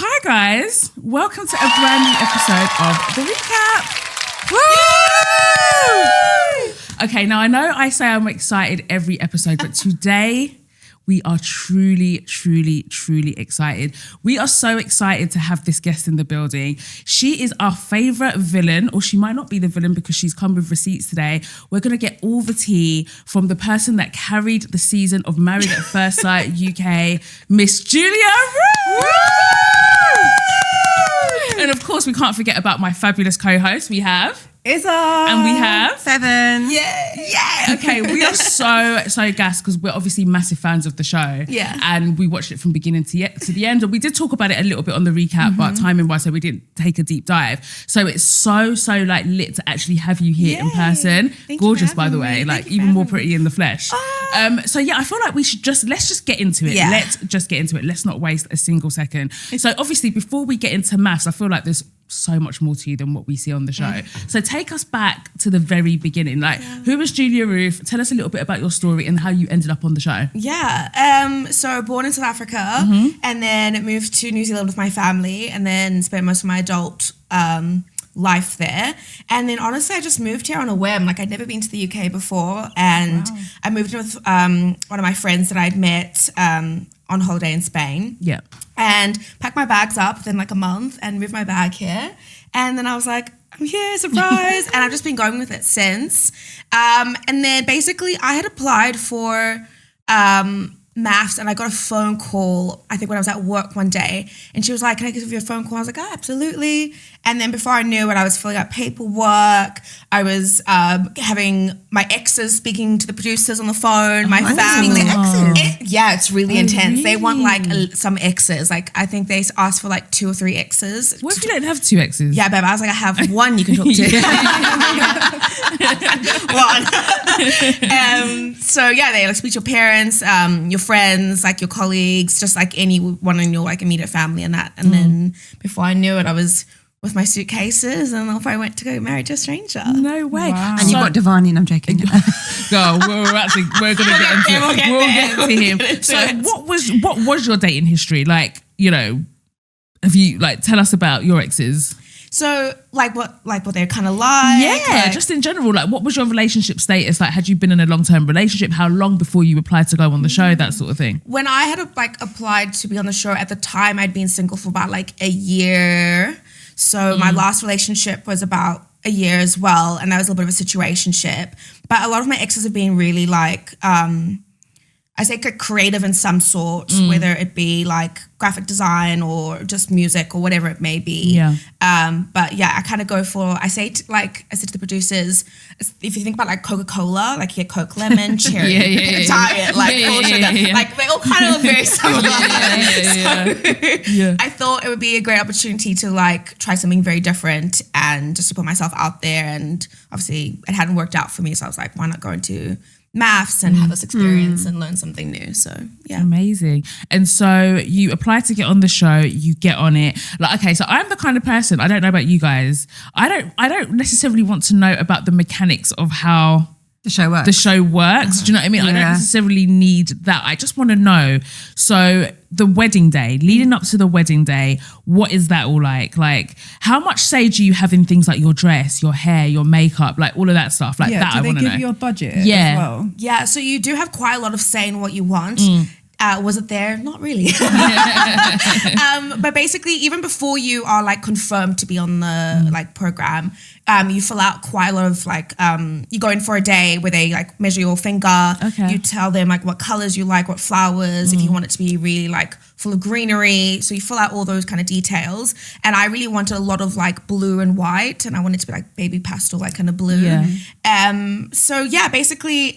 Hi guys, welcome to a brand new episode of The Recap. Woo! Okay, now I know I say I'm excited every episode, but today we are truly excited. We are so excited to have this guest in the building. She is our favourite villain, or she might not be the villain because she's come with receipts today. We're going to get all the tea from the person that carried the season of Married at First Sight UK, Miss Julia Ruth! And of course, we can't forget about my fabulous co-host. We have Isa and we have Feven. Yeah. Okay, we are so gassed because we're obviously massive fans of the show. Yeah. And we watched it from beginning to the end. And we did talk about it a little bit on the recap, but timing wise, so we didn't take a deep dive. So it's so like lit to actually have you here in person. Thank Gorgeous, by the way. Like even more pretty in the flesh. So yeah, I feel like we should let's just get into it. Yeah. Let's just get into it. Let's not waste a single second. So obviously before we get into maths, I feel like there's so much more to you than what we see on the show. So take us back to the very beginning. Like, who was Julia Ruth? Tell us a little bit about your story and how you ended up on the show. Yeah. So born in South Africa and then moved to New Zealand with my family and then spent most of my adult life there. And then honestly, I just moved here on a whim. Like I'd never been to the UK before. And I moved in with one of my friends that I'd met on holiday in Spain. Yeah. And packed my bags up within like a month and moved my bag here. And then I was like, I'm here, surprise. And I've just been going with it since. And then basically I had applied for maths and I got a phone call, I think when I was at work one day. And she was like, can I give you a phone call? I was like, oh, absolutely. And then before I knew it, I was filling out paperwork. I was having my exes speaking to the producers on the phone, my family. It's really intense. Really? They want like some exes. Like I think they asked for like 2 or 3 exes. What if you don't have 2 exes? Yeah, babe. I was like, I have one you can talk to. One. So yeah, they like speak to your parents, your friends, like your colleagues, just like anyone in your like immediate family and that. And then before I knew it, I was with my suitcases and off I went to go marry to a stranger. No way. Wow. And you got Divarni, and I'm joking. Girl, we're gonna get into it. We'll get into him. So what was your dating history? Like, you know, have you like tell us about your exes? So like what they're kind of like? Yeah, like, just in general, like what was your relationship status? Like had you been in a long-term relationship? How long before you applied to go on the show? That sort of thing. When I had applied to be on the show, at the time I'd been single for about like a year. So my last relationship was about a year as well. And that was a little bit of a situationship. But a lot of my exes have been really like, I say creative in some sort, whether it be like graphic design or just music or whatever it may be. Yeah. But yeah, I kind of go for, I said to the producers, if you think about like Coca-Cola, like you get Coke Lemon, cherry, diet, like full sugar, like they all kind of look very similar. I thought it would be a great opportunity to like try something very different and just to put myself out there. And obviously it hadn't worked out for me. So I was like, why not go into maths and have this experience and learn something new. So yeah. Amazing. And so you apply to get on the show, you get on it. Like, okay, so I'm the kind of person, I don't know about you guys, I don't necessarily want to know about the mechanics of how the show works. Do you know what I mean? Yeah. I don't necessarily need that. I just want to know. So the wedding day, leading up to the wedding day, what is that all like? Like, how much say do you have in things like your dress, your hair, your makeup, like all of that stuff? Like that I want to know. Do they give you a budget as well? Yeah, so you do have quite a lot of say in what you want. Was it there? Not really. But basically, even before you are like confirmed to be on the like program, you fill out quite a lot of like, you go in for a day where they like measure your finger. Okay. You tell them like what colors you like, what flowers, if you want it to be really like full of greenery. So you fill out all those kind of details. And I really wanted a lot of like blue and white, and I wanted it to be like baby pastel, like kind of blue. Yeah. So yeah, basically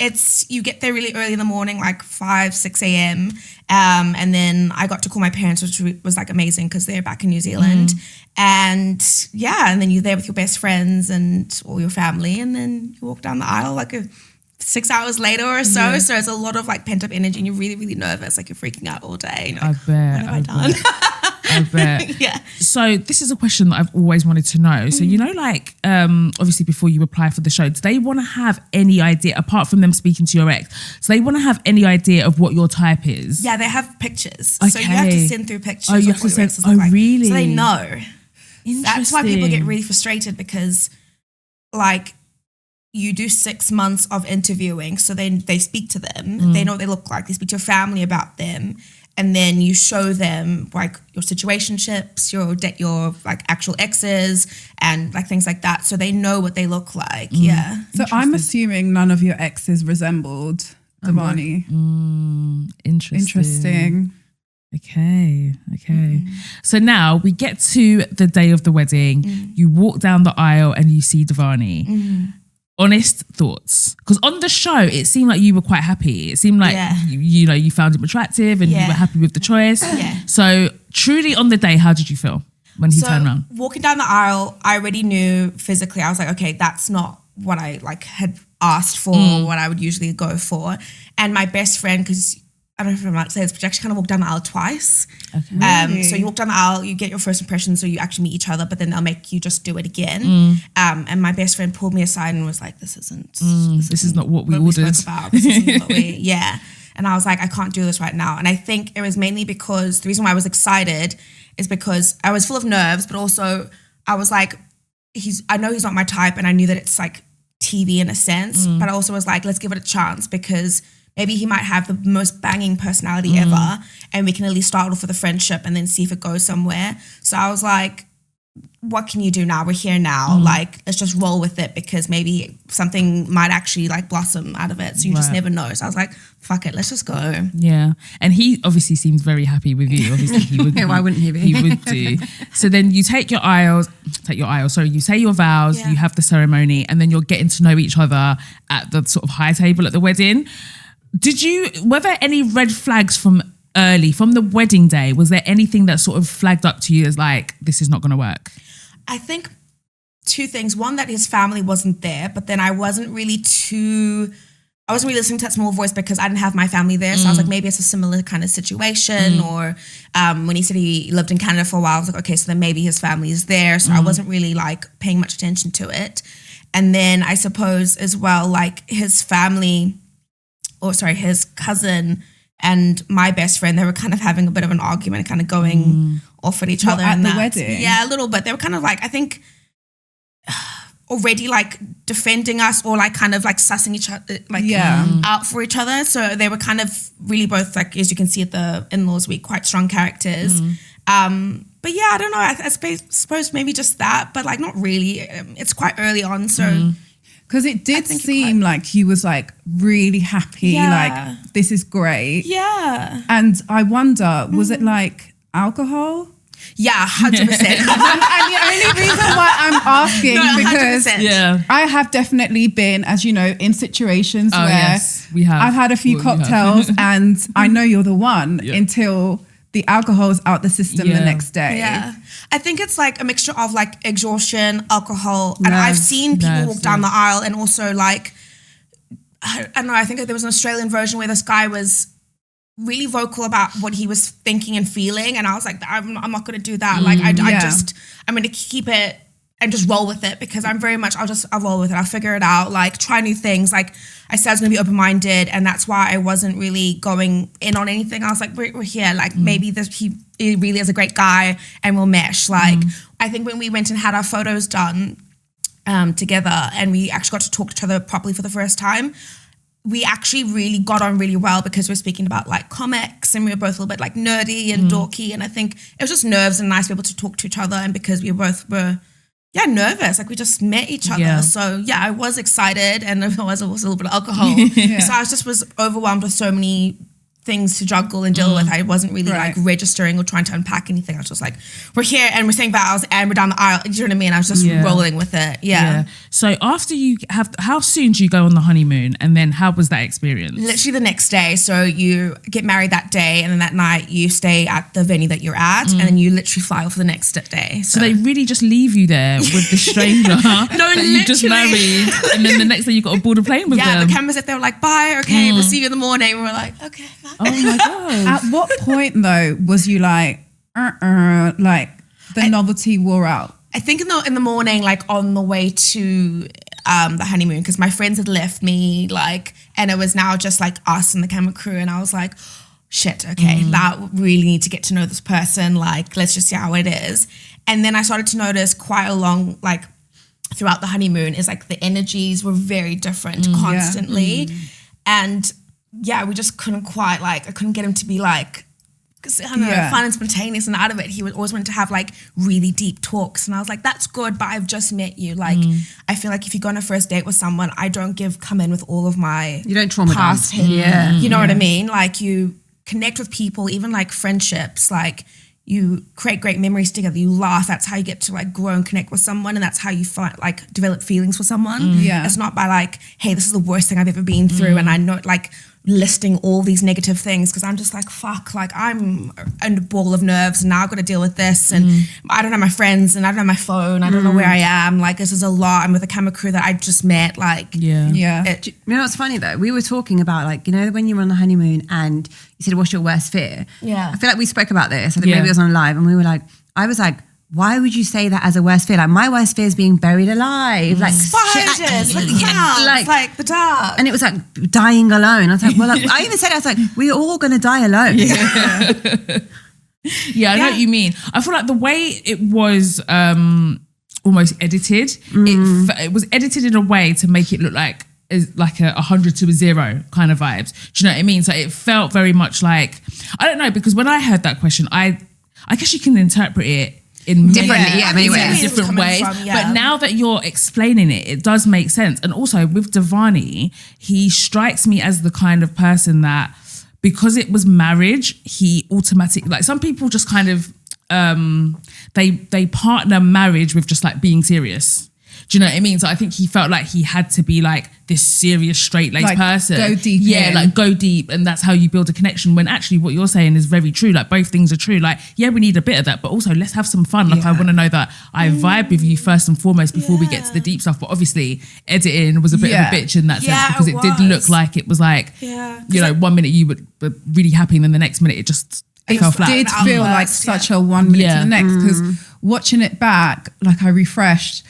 you get there really early in the morning, like 5, 6 a.m. And then I got to call my parents, which was like amazing because they're back in New Zealand. And yeah, and then you're there with your best friends and all your family, and then you walk down the aisle like 6 hours later or so. Yeah. So it's a lot of like pent up energy and you're really, really nervous. Like you're freaking out all day. Like, I bet. what have I done? I bet. Yeah. So this is a question that I've always wanted to know. So, you know, like, obviously before you apply for the show, do they want to have any idea, apart from them speaking to your ex, do they want to have any idea of what your type is? Yeah, they have pictures. Okay. So you have to send through pictures. Oh, you have of to what your send, exes look like. really? So they know. Interesting. That's why people get really frustrated because, like, you do 6 months of interviewing, so then they speak to them. They know what they look like. They speak to your family about them, and then you show them like your situationships, your like actual exes, and like things like that. So they know what they look like. Yeah. So I'm assuming none of your exes resembled Divarni. Interesting. Okay. So now we get to the day of the wedding. You walk down the aisle and you see Divarni. Honest thoughts, because on the show it seemed like you were quite happy. It seemed like you know, you found him attractive and you were happy with the choice. So truly on the day, how did you feel when he turned around? Walking down the aisle, I already knew physically. I was like, okay, that's not what I like had asked for, or what I would usually go for. And my best friend, because I don't know if I'm allowed to say this, but you actually kind of walk down the aisle twice. Okay. So you walk down the aisle, you get your first impression, so you actually meet each other, but then they'll make you just do it again. And my best friend pulled me aside and was like, this is not what we spoke ordered. about. This isn't what we, And I was like, I can't do this right now. And I think it was mainly because the reason why I was excited is because I was full of nerves, but also I was like, I know he's not my type, and I knew that it's like TV in a sense, but I also was like, let's give it a chance, because maybe he might have the most banging personality ever, and we can at least start off with a friendship and then see if it goes somewhere. So I was like, what can you do now? We're here now. Like, let's just roll with it, because maybe something might actually like blossom out of it. So you just never know. So I was like, fuck it, let's just go. Yeah. And he obviously seems very happy with you. Obviously he would. Why wouldn't he be? He would do. So then you you say your vows, you have the ceremony, and then you're getting to know each other at the sort of high table at the wedding. Were there any red flags from the wedding day? Was there anything that sort of flagged up to you as like, this is not going to work? I think two things. One, that his family wasn't there, but then I wasn't really listening to that small voice because I didn't have my family there. So I was like, maybe it's a similar kind of situation. Or when he said he lived in Canada for a while, I was like, okay, so then maybe his family is there. So I wasn't really like paying much attention to it. And then I suppose as well, like his cousin and my best friend, they were kind of having a bit of an argument, kind of going off at each other. At the wedding? Yeah, a little bit. They were kind of like, I think, already like defending us, or like kind of like sussing each other, like out for each other. So they were kind of really both, like, as you can see at the in-laws week, quite strong characters. But yeah, I don't know. I suppose maybe just that, but like not really. It's quite early on, so... Because it did seem like he was like really happy, like this is great. Yeah. And I wonder, was it like alcohol? Yeah, 100%. And the only reason why I'm asking, because I have definitely been, as you know, in situations where we have. I've had a few cocktails and I know you're the one until the alcohol's out the system the next day. Yeah. I think it's like a mixture of like exhaustion, alcohol, and I've seen people walk down the aisle, and also like, I don't know, I think there was an Australian version where this guy was really vocal about what he was thinking and feeling, and I was like, I'm not going to do that. Like I'm going to keep it and just roll with it, because I'm very much, I'll roll with it. I'll figure it out, like try new things. Like I said, I was going to be open-minded, and that's why I wasn't really going in on anything. I was like, we're here. Like maybe he really is a great guy and we'll mesh. Like I think when we went and had our photos done together, and we actually got to talk to each other properly for the first time, we actually really got on really well, because we're speaking about like comics, and we were both a little bit like nerdy and dorky. And I think it was just nerves and nice to be able to talk to each other. And because we both were nervous. Like we just met each other. Yeah. So I was excited, and there was also a little bit of alcohol. So I was overwhelmed with so many things to juggle and deal with. I wasn't really like registering or trying to unpack anything. I was just like, we're here and we're saying vows and we're down the aisle. Do you know what I mean? I was just rolling with it. Yeah. So after how soon do you go on the honeymoon, and then how was that experience? Literally the next day. So you get married that day, and then that night you stay at the venue that you're at, and then you literally fly off the next day. So they really just leave you there with the stranger that you just married, and then the next day you got to board a plane with them. Yeah, the cameras that they were like, bye, okay, we'll see you in the morning. We were like, okay, bye. Oh my God. At what point though was you like, like the novelty wore out? I think in the morning, like on the way to the honeymoon, because my friends had left me, like, and it was now just like us and the camera crew, and I was like, shit, okay, now really need to get to know this person, like, let's just see how it is. And then I started to notice quite along, like, throughout the honeymoon is like the energies were very different constantly. And yeah, we just couldn't quite, like, I couldn't get him to be like, I don't know, fun and spontaneous, and out of it he would always want to have like really deep talks, and I was like, that's good, but I've just met you, like I feel like if you go on a first date with someone, I don't come in with all of my you don't traumatize past him. You know what I mean? Like, you connect with people, even like friendships, like you create great memories together, you laugh, that's how you get to like grow and connect with someone, and that's how you find, like, develop feelings for someone. It's not by like, hey, this is the worst thing I've ever been through, and I know, like, listing all these negative things, because I'm just like, fuck, like, I'm a ball of nerves, and now I've got to deal with this, and I don't have my friends, and I don't have my phone, I don't know where I am, like, this is a lot. I'm with a camera crew that I just met, like, you know what's funny though, we were talking about, like, you know, when you were on the honeymoon and you said, what's your worst fear? I feel like we spoke about this, I think maybe it was on live, and we were like, I was like, why would you say that as a worst fear? Like, my worst fear is being buried alive. Like, spiders, like the dark. And it was like dying alone. I was like, well, like, I even said, I was like, we're all going to die alone. I know what you mean. I feel like the way it was almost edited, it was edited in a way to make it look like is like a 100 to a 0 kind of vibes. Do you know what I mean? So it felt very much like, I don't know, because when I heard that question, I guess you can interpret it in many ways. Different ways. But now that you're explaining it, it does make sense. And also with Divarni, he strikes me as the kind of person that, because it was marriage, he automatically, like, some people just kind of they partner marriage with just like being serious. Do you know what I mean? So I think he felt like he had to be like this serious, straight-laced person. Go deep. Yeah, like go deep, and that's how you build a connection. When actually what you're saying is very true. Like, both things are true. Like, yeah, we need a bit of that, but also let's have some fun. Like, I want to know that I vibe with you first and foremost before we get to the deep stuff. But obviously, editing was a bit of a bitch in that sense, because it did look like it was like, you know, 1 minute you were really happy, and then the next minute it just fell flat. It did feel like such a 1 minute to the next, because watching it back, like, I refreshed,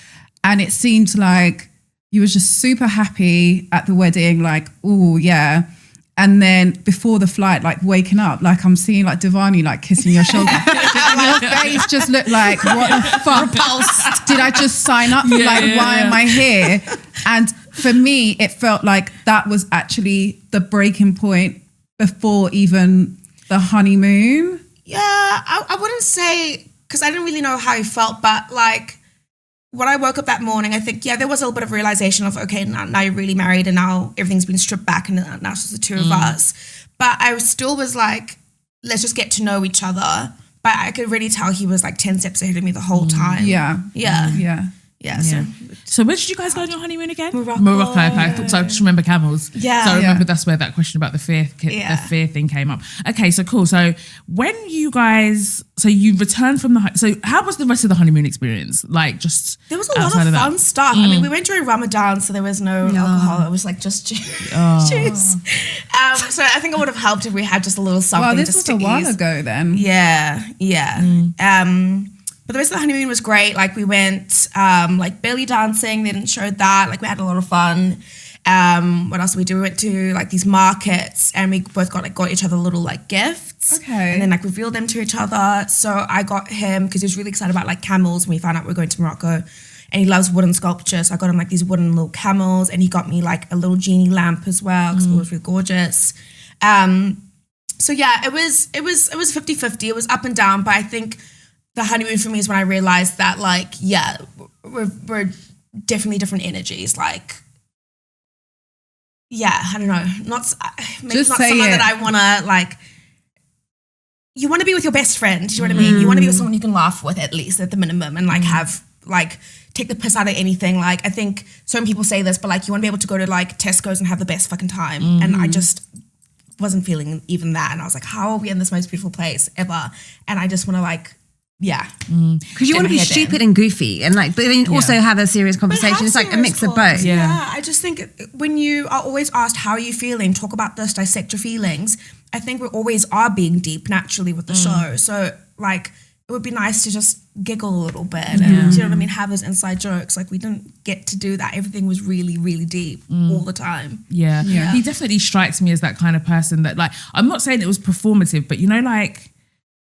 and it seemed like you were just super happy at the wedding, like, oh yeah. And then before the flight, like, waking up, like, I'm seeing like Divarni like kissing your shoulder. And your face just looked like, what the fuck? Did I just sign up? Why am I here? And for me, it felt like that was actually the breaking point before even the honeymoon. Yeah, I wouldn't say, because I didn't really know how he felt, but like, when I woke up that morning, I think, there was a little bit of realization of, okay, now you're really married, and now everything's been stripped back, and now it's just the two of us. But I still was like, let's just get to know each other. But I could really tell he was like 10 steps ahead of me the whole time. So where did you guys go on your honeymoon again? Morocco. Okay. I thought so. I just remember camels. Yeah. So I remember that's where that question about the fear thing came up. Okay, so cool. So when you guys, so you returned from so how was the rest of the honeymoon experience? Like, just there was a lot of fun stuff. I mean, we went during Ramadan, so there was no alcohol. It was like just juice. So I think it would have helped if we had just a little something. Well, this was a while ago then. But the rest of the honeymoon was great. Like, we went like belly dancing. They didn't show that. Like, we had a lot of fun. What else did we do? We went to like these markets, and we both got each other little like gifts. Okay. And then like revealed them to each other. So I got him, because he was really excited about like camels when we found out we were going to Morocco. And he loves wooden sculpture. So I got him like these wooden little camels, and he got me like a little genie lamp as well, because it was really gorgeous. So yeah, it was 50-50. It was up and down, but I think the honeymoon for me is when I realized that, like, we're definitely different energies. Like, I don't know. Maybe it's not someone that I want to, like, you want to be with your best friend. Do you know what I mean? You want to be with someone you can laugh with, at least, at the minimum, and like have, like, take the piss out of anything. Like, I think so many people say this, but like, you want to be able to go to like Tesco's and have the best fucking time. And I just wasn't feeling even that. And I was like, how are we in this most beautiful place ever? And I just want to like Yeah. Because you want to be stupid and goofy and like, but then also have a serious conversation. It's like a mix of both. Yeah. I just think when you are always asked, how are you feeling? Talk about this, dissect your feelings. I think we always are being deep naturally with the show. So like, it would be nice to just giggle a little bit and, do you know what I mean? Have those inside jokes. Like we didn't get to do that. Everything was really, really deep all the time. Yeah. He definitely strikes me as that kind of person that like, I'm not saying it was performative, but you know, like,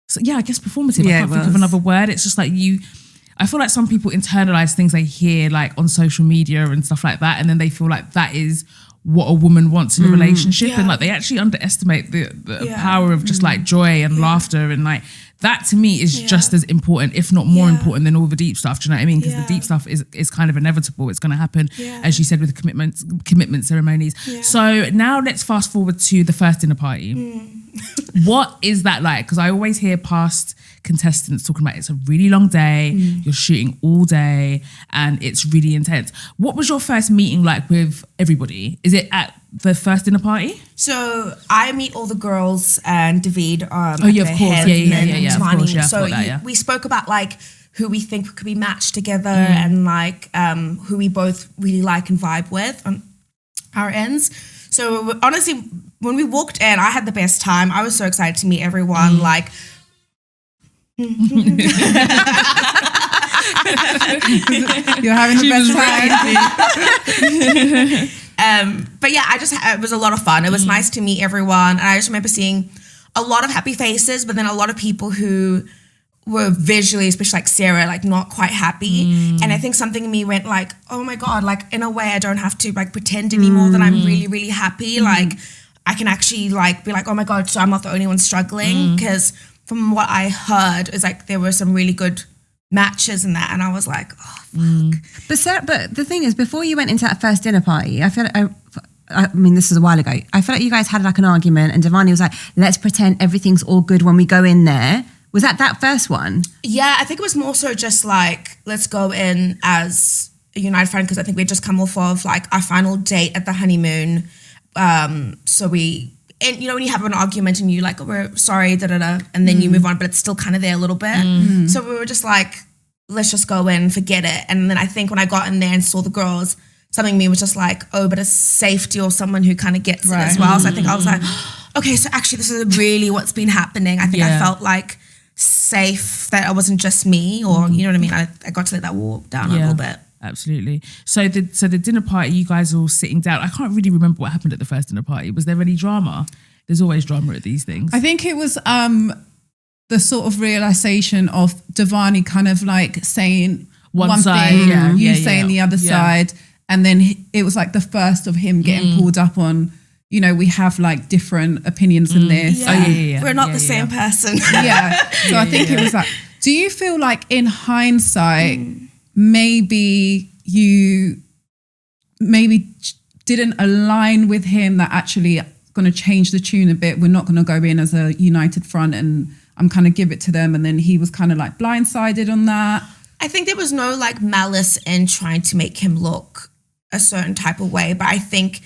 so, I guess performative. I can't think of another word. It's just like I feel like some people internalize things they hear like on social media and stuff like that. And then they feel like that is what a woman wants in a relationship. And like they actually underestimate the power of just like joy and laughter. And like that to me is just as important, if not more important than all the deep stuff. Do you know what I mean? Because the deep stuff is kind of inevitable. It's going to happen, as you said, with the commitment ceremonies. So now let's fast forward to the first dinner party. What is that like? Because I always hear past contestants talking about it's a really long day, you're shooting all day, and it's really intense. What was your first meeting like with everybody? Is it at the first dinner party? So I meet all the girls and David. Of course. Yeah. Of course, so we spoke about like who we think could be matched together and like who we both really like and vibe with on our ends. So honestly, when we walked in, I had the best time. I was so excited to meet everyone. Like, you're having the best time. But yeah, it was a lot of fun. It was nice to meet everyone. And I just remember seeing a lot of happy faces, but then a lot of people who were visually, especially like Sarah, like not quite happy. And I think something in me went like, oh my God, like in a way I don't have to like pretend anymore that I'm really, really happy. Like I can actually like be like, oh my God, so I'm not the only one struggling. Because from what I heard is like there were some really good matches in that. And I was like, oh fuck. But Sarah, but the thing is, before you went into that first dinner party, I feel like, I mean, this was a while ago. I feel like you guys had like an argument and Divarni was like, let's pretend everything's all good when we go in there. Was that first one? Yeah, I think it was more so just like, let's go in as a united front because I think we'd just come off of like our final date at the honeymoon. So and you know, when you have an argument and you like, oh, we're sorry, and then you move on, but it's still kind of there a little bit. So we were just like, let's just go in, forget it. And then I think when I got in there and saw the girls, something in me was just like, oh, but a safety or someone who kind of gets it as well. So I think I was like, okay, so actually this is really what's been happening. I think I felt like safe that it wasn't just me, or you know what I mean. I got to let that wall down a little bit. Absolutely. So the dinner party, you guys are all sitting down. I can't really remember what happened at the first dinner party. Was there any drama? There's always drama at these things. I think it was the sort of realization of Divarni kind of like saying one side, thing, you saying the other side, and then it was like the first of him getting pulled up on. You know, we have like different opinions in this. Yeah. We're not the same person. So I think it was like, do you feel like in hindsight, maybe you didn't align with him, that actually going to change the tune a bit? We're not going to go in as a united front and I'm kind of give it to them. And then he was kind of like blindsided on that. I think there was no like malice in trying to make him look a certain type of way. But I think,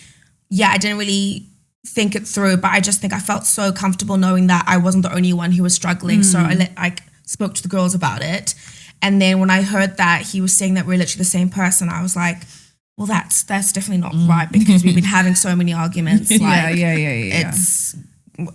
I didn't really think it through, but I just think I felt so comfortable knowing that I wasn't the only one who was struggling. So I spoke to the girls about it. And then when I heard that he was saying that we're literally the same person, I was like, well, that's definitely not right, because we've been having so many arguments. Like, it's,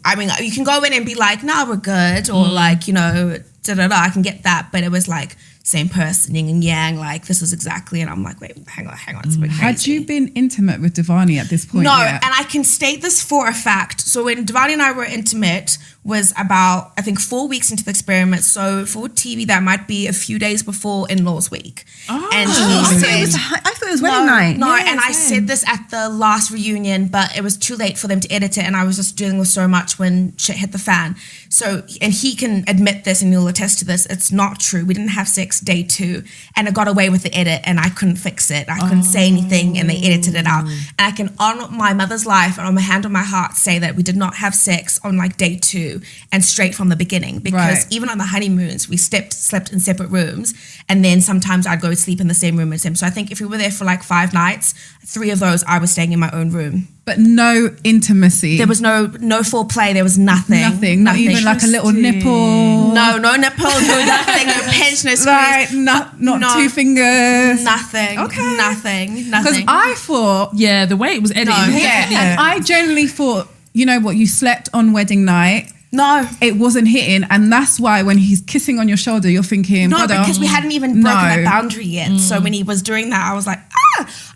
I mean, you can go in and be like, no, we're good. Or like, you know, I can get that. But it was like, same person, yin and yang, like this is exactly, and I'm like, wait, hang on, it's a bit crazy. Had you been intimate with Divarni at this point? No, yet? And I can state this for a fact. So when Divarni and I were intimate was about, I think 4 weeks into the experiment. So for TV, that might be a few days before in-laws week. Oh, and he said, I thought it was wedding night. No, and I said this at the last reunion, but it was too late for them to edit it, and I was just dealing with so much when shit hit the fan. So, and he can admit this and he'll attest to this, it's not true. We didn't have sex day 2, and I got away with the edit and I couldn't fix it. I couldn't say anything and they edited it out. And I can, on my mother's life and on my hand on my heart, say that we did not have sex on like day 2 and straight from the beginning, because even on the honeymoons, we slept in separate rooms, and then sometimes I'd go to sleep in the same room as him. So I think if we were there for like 5 nights, 3 of those I was staying in my own room. but no intimacy. There was no foreplay. There was nothing. Not even like a little nipple. No nipple. No nothing. No pinch. No squeeze. Right, not 2 fingers. Nothing. Okay. Nothing. Because I thought, the way it was edited. and I generally thought, you know what, you slept on wedding night. No. It wasn't hitting, and that's why when he's kissing on your shoulder, you're thinking, no, because we hadn't even broken that boundary yet. So when he was doing that, I was like,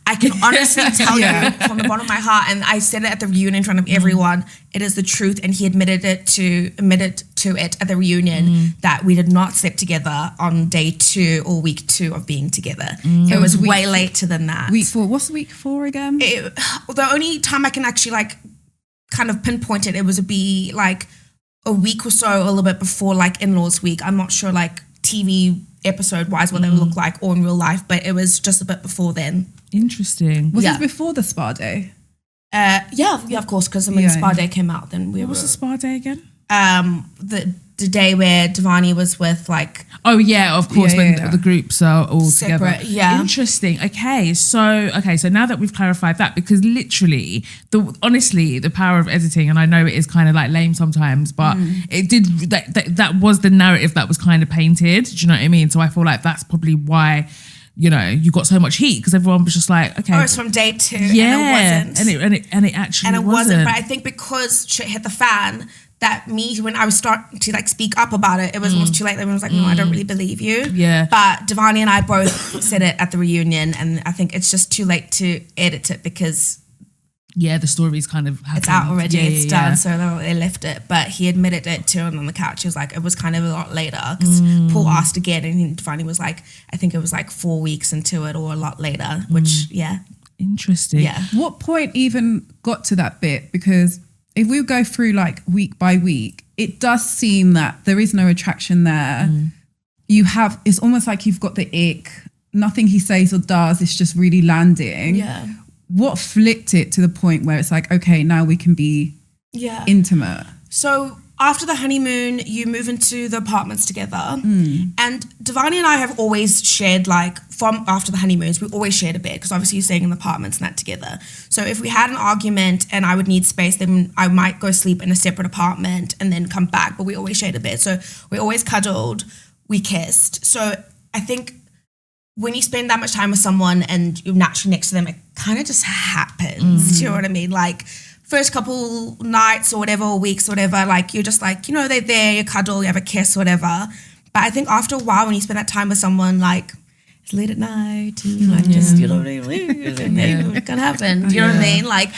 I can honestly tell you from the bottom of my heart, and I said it at the reunion in front of everyone, it is the truth, and he admitted to it at the reunion that we did not sleep together on day 2 or week 2 of being together. It was way later than that. Week 4. What's week 4 again? The only time I can actually like kind of pinpoint it, it would be like a week or so, a little bit before like in-laws week. I'm not sure like TV episode wise what they would look like or in real life, but it was just a bit before then. Interesting. Was this before the spa day? Yeah, of course, because when the spa day came out, then what was the spa day again? The day where Divarni was with like... Oh, yeah, of course, when the groups are all separate, together. yeah. Interesting. Okay, so now that we've clarified that, because literally, honestly, the power of editing, and I know it is kind of like lame sometimes, but it did, that was the narrative that was kind of painted. Do you know what I mean? So I feel like that's probably why... you know, you got so much heat because everyone was just like, okay. Oh, it's from day 2 and it wasn't. And it actually wasn't. But I think because shit hit the fan, that when I was starting to like speak up about it, it was almost too late. Everyone was like, no, I don't really believe you. Yeah. But Divarni and I both said it at the reunion, and I think it's just too late to edit it because... yeah, the story's kind of happened. It's out already, it's done, so they left it. But he admitted it too on the couch. He was like, it was kind of a lot later because Paul asked again, and Divarni was like, I think it was like 4 weeks into it or a lot later, which, Interesting. Yeah. What point even got to that bit? Because if we go through like week by week, it does seem that there is no attraction there. It's almost like you've got the ick. Nothing he says or does is just really landing. Yeah. What flipped it to the point where it's like, okay, now we can be intimate? So after the honeymoon, you move into the apartments together. And Divarni and I have always shared, like, from after the honeymoons, we always shared a bed because obviously you're staying in the apartments and that together. So if we had an argument and I would need space, then I might go sleep in a separate apartment and then come back. But we always shared a bed. So we always cuddled, we kissed. So I think when you spend that much time with someone and you're naturally next to them, it kind of just happens. Do you know what I mean? Like first couple nights or whatever, or weeks or whatever, like you're just like, you know, they're there, you cuddle, you have a kiss, whatever. But I think after a while, when you spend that time with someone, like it's late at night, and like just, you know what I mean? It can happen. Do you know what I mean? Like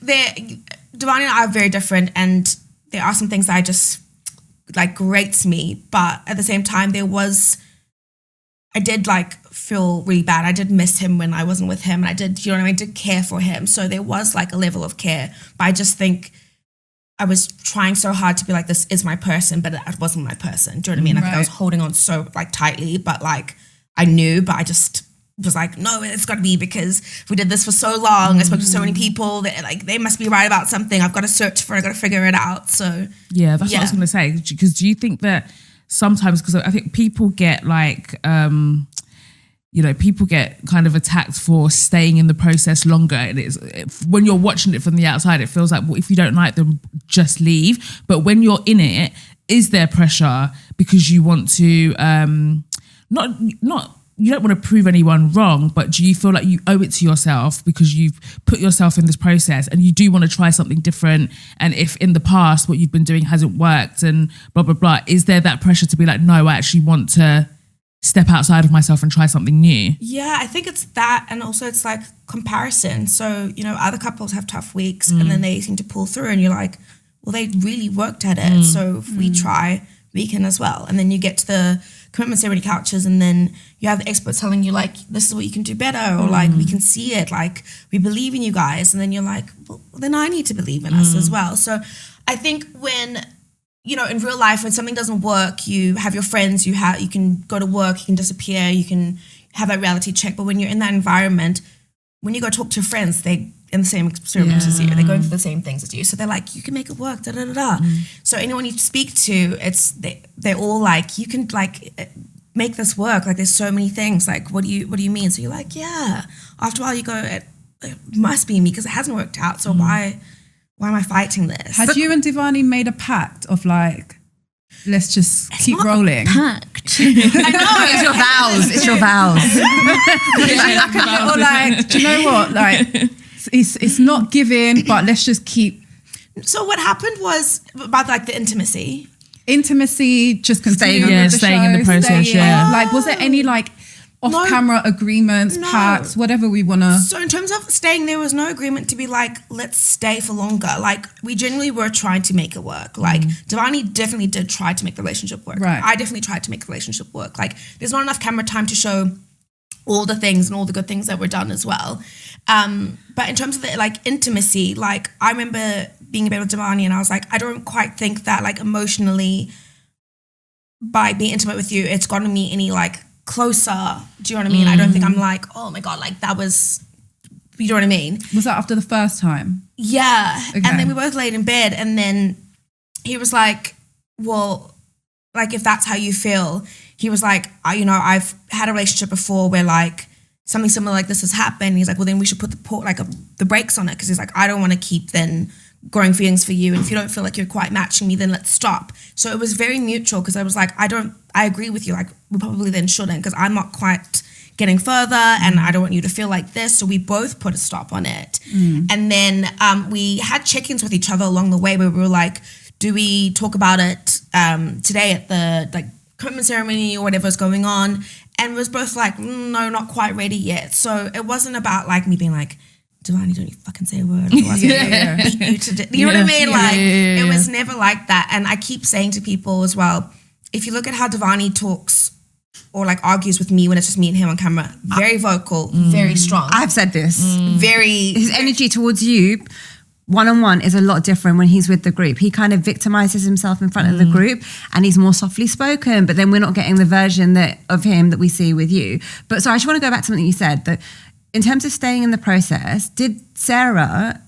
Divarni and I are very different, and there are some things that I just like grates me, but at the same time, I did like feel really bad. I did miss him when I wasn't with him. And I did, you know what I mean? I did care for him. So there was like a level of care. But I just think I was trying so hard to be like, this is my person, but it wasn't my person. Do you know what I mean? I think I was holding on so like tightly, but like I knew, but I just was like, no, it's got to be because we did this for so long. I spoke to so many people that like they must be right about something. I've got to search for it. I've got to figure it out. So yeah, that's what I was going to say. Because do you think that sometimes, because I think people get like, people get kind of attacked for staying in the process longer. And when you're watching it from the outside, it feels like, well, if you don't like them, just leave. But when you're in it, is there pressure because you want to, you don't want to prove anyone wrong, but do you feel like you owe it to yourself because you've put yourself in this process and you do want to try something different? And if in the past what you've been doing hasn't worked and blah, blah, blah, is there that pressure to be like, no, I actually want to step outside of myself and try something new? Yeah, I think it's that. And also it's like comparison. So, other couples have tough weeks and then they seem to pull through and you're like, well, they really worked at it. So if we try, we can as well. And then you get to the commitment ceremony couches and then you have the experts telling you like, this is what you can do better, or like, we can see it, like we believe in you guys. And then you're like, well, then I need to believe in us as well. So I think when, in real life, when something doesn't work, you have your friends, you can go to work, you can disappear, you can have that reality check. But when you're in that environment, when you go talk to your friends, they in the same experience as you, they're going through the same things as you. So they're like, you can make it work, da da da da. So anyone you speak to, they're all like, you can like make this work. Like there's so many things. Like what do you mean? So you're like, yeah. After a while you go, it must be me because it hasn't worked out. So why am I fighting this? Had you and Divarni made a pact of like, let's just keep rolling? Pact. I know, it's your vows. It's your vows. Or like, do you know what? Like, it's not giving, but let's just keep. So what happened was about like the intimacy, just continuing with the staying show, in the process. Like, was there any like off-camera agreements, pacts, whatever we want to? So in terms of staying, there was no agreement to be like, let's stay for longer. Like, we genuinely were trying to make it work. Like, Divarni definitely did try to make the relationship work. Right. I definitely tried to make the relationship work. Like, there's not enough camera time to show all the things and all the good things that were done as well. But in terms of the like intimacy, like I remember being a bit with Divarni and I was like, I don't quite think that like emotionally by being intimate with you, it's gotten me any like closer. Do you know what I mean? I don't think I'm like, oh my God, like that was, you know what I mean? Was that after the first time? Yeah. Okay. And then we both laid in bed and then he was like, well, like if that's how you feel, he was like, I've had a relationship before where like something similar like this has happened. He's like, well, then we should put the brakes on it. Cause he's like, I don't want to keep then growing feelings for you. And if you don't feel like you're quite matching me, then let's stop. So it was very mutual because I was like, I agree with you. Like we probably then shouldn't because I'm not quite getting further and I don't want you to feel like this. So we both put a stop on it. And then we had check-ins with each other along the way where we were like, do we talk about it today at the like commitment ceremony or whatever's going on? And it was both like, no, not quite ready yet. So it wasn't about like me being like, Divarni, don't you fucking say a word. Otherwise beat you to you know what I mean? It was never like that. And I keep saying to people as well, if you look at how Divarni talks or like argues with me when it's just me and him on camera, very vocal, very strong. I've said this. His energy towards you one-on-one is a lot different when he's with the group. He kind of victimizes himself in front of the group and he's more softly spoken, but then we're not getting the version of him that we see with you. But so I just want to go back to something you said, that in terms of staying in the process, did Sarah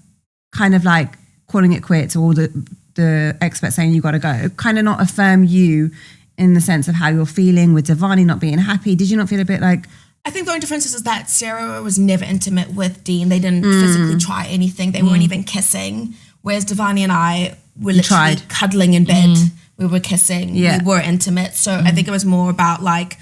kind of like calling it quits or all the experts saying you got to go, kind of not affirm you in the sense of how you're feeling with Divarni not being happy? Did you not feel a bit like... I think the only difference is that Sarah was never intimate with Dean. They didn't physically try anything. They weren't even kissing. Whereas Divarni and I were literally cuddling in bed. We were kissing. We were intimate. So I think it was more about like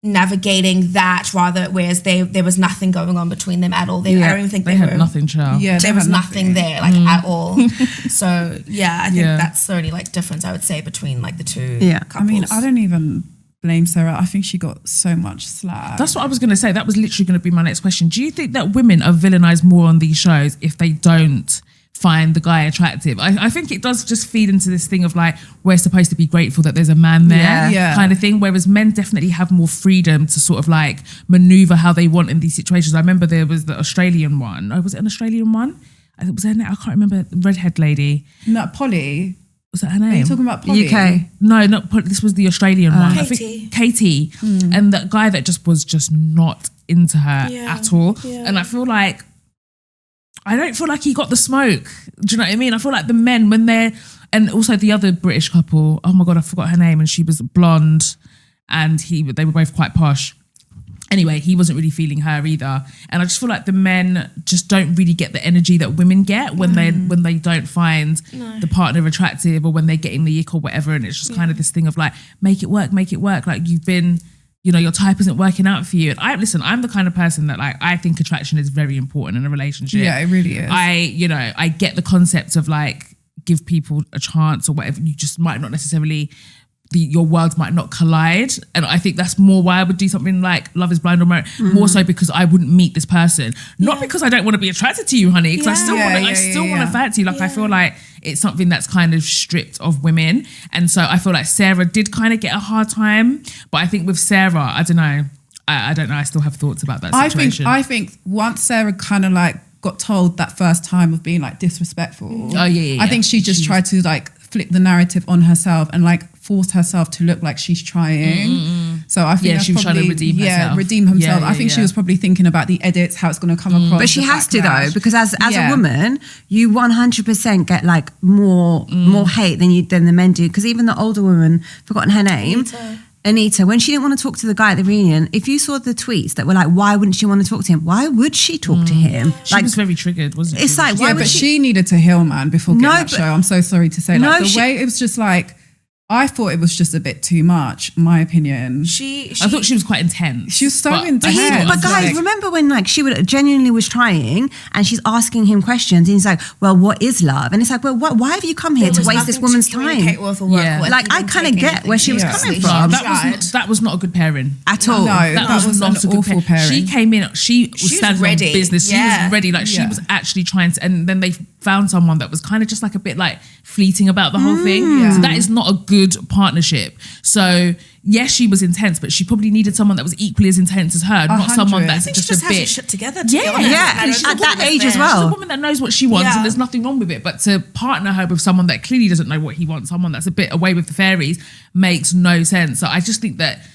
navigating that rather, whereas there was nothing going on between them at all. I don't even think they had nothing, child. Yeah, there was nothing there like at all. So yeah, I think that's the only like difference I would say between like the two couples. I mean, I don't even blame Sarah. I think she got so much slack. That's what I was going to say. That was literally going to be my next question. Do you think that women are villainized more on these shows if they don't find the guy attractive? I think it does just feed into this thing of like, we're supposed to be grateful that there's a man there kind of thing, whereas men definitely have more freedom to sort of like maneuver how they want in these situations. I remember there was the Australian one. Oh, was it an Australian one? Was her name? I can't remember. The redhead lady. No, Polly. Was that her name? Are you talking about Polly? UK. No, not Polly. This was the Australian one. Katie. I think Katie. And that guy that was just not into her at all. Yeah. And I don't feel like he got the smoke. Do you know what I mean? I feel like the men, when they're, and also the other British couple, oh my God, I forgot her name, and she was blonde and they were both quite posh. Anyway, he wasn't really feeling her either. And I just feel like the men just don't really get the energy that women get when they don't find the partner attractive or when they're getting the ick or whatever. And it's just kind of this thing of like, make it work. Like you've been, your type isn't working out for you. And I'm the kind of person that like, I think attraction is very important in a relationship. Yeah, it really is. I get the concept of like, give people a chance or whatever. You just might not necessarily, your worlds might not collide. And I think that's more why I would do something like Love is Blind or Married, more so because I wouldn't meet this person. Not because I don't want to be attracted to you, honey, because I still want to fancy you. Like I feel like it's something that's kind of stripped of women. And so I feel like Sarah did kind of get a hard time. But I think with Sarah, I don't know. I don't know. I still have thoughts about that situation. I think once Sarah kind of like got told that first time of being like disrespectful. I think she just tried to like flip the narrative on herself and like force herself to look like she's trying. So I think she was trying to redeem herself. Yeah, redeem himself. I think she was probably thinking about the edits, how it's going to come across. But she has to though, because as a woman, you 100% get like more hate than the men do. Because even the older woman, forgotten her name, Anita, when she didn't want to talk to the guy at the reunion, if you saw the tweets that were like, why wouldn't she want to talk to him? Why would she talk to him? She was very triggered, wasn't she? It's like, why would she needed to heal, man, before getting that show. I'm so sorry to say. Like, the way it was just like, I thought it was just a bit too much, my opinion. I thought she was quite intense. She was so intense. But guys, remember when like she genuinely was trying and she's asking him questions and he's like, well, what is love? And it's like, well, why have you come here to waste this woman's time? Like, I kind of get where she was coming from. That was not a good pairing. At all. No, that was not a good pairing. She came in, she was standing on business. She was ready. Like she was actually trying to, and then they found someone that was kind of just like a bit like fleeting about the whole thing. So that is not a good partnership. So yes, she was intense, but she probably needed someone that was equally as intense as her, not someone that's just a bit shit together. At that age as well. She's a woman that knows what she wants, and there's nothing wrong with it. But to partner her with someone that clearly doesn't know what he wants, someone that's a bit away with the fairies, makes no sense. So I just think that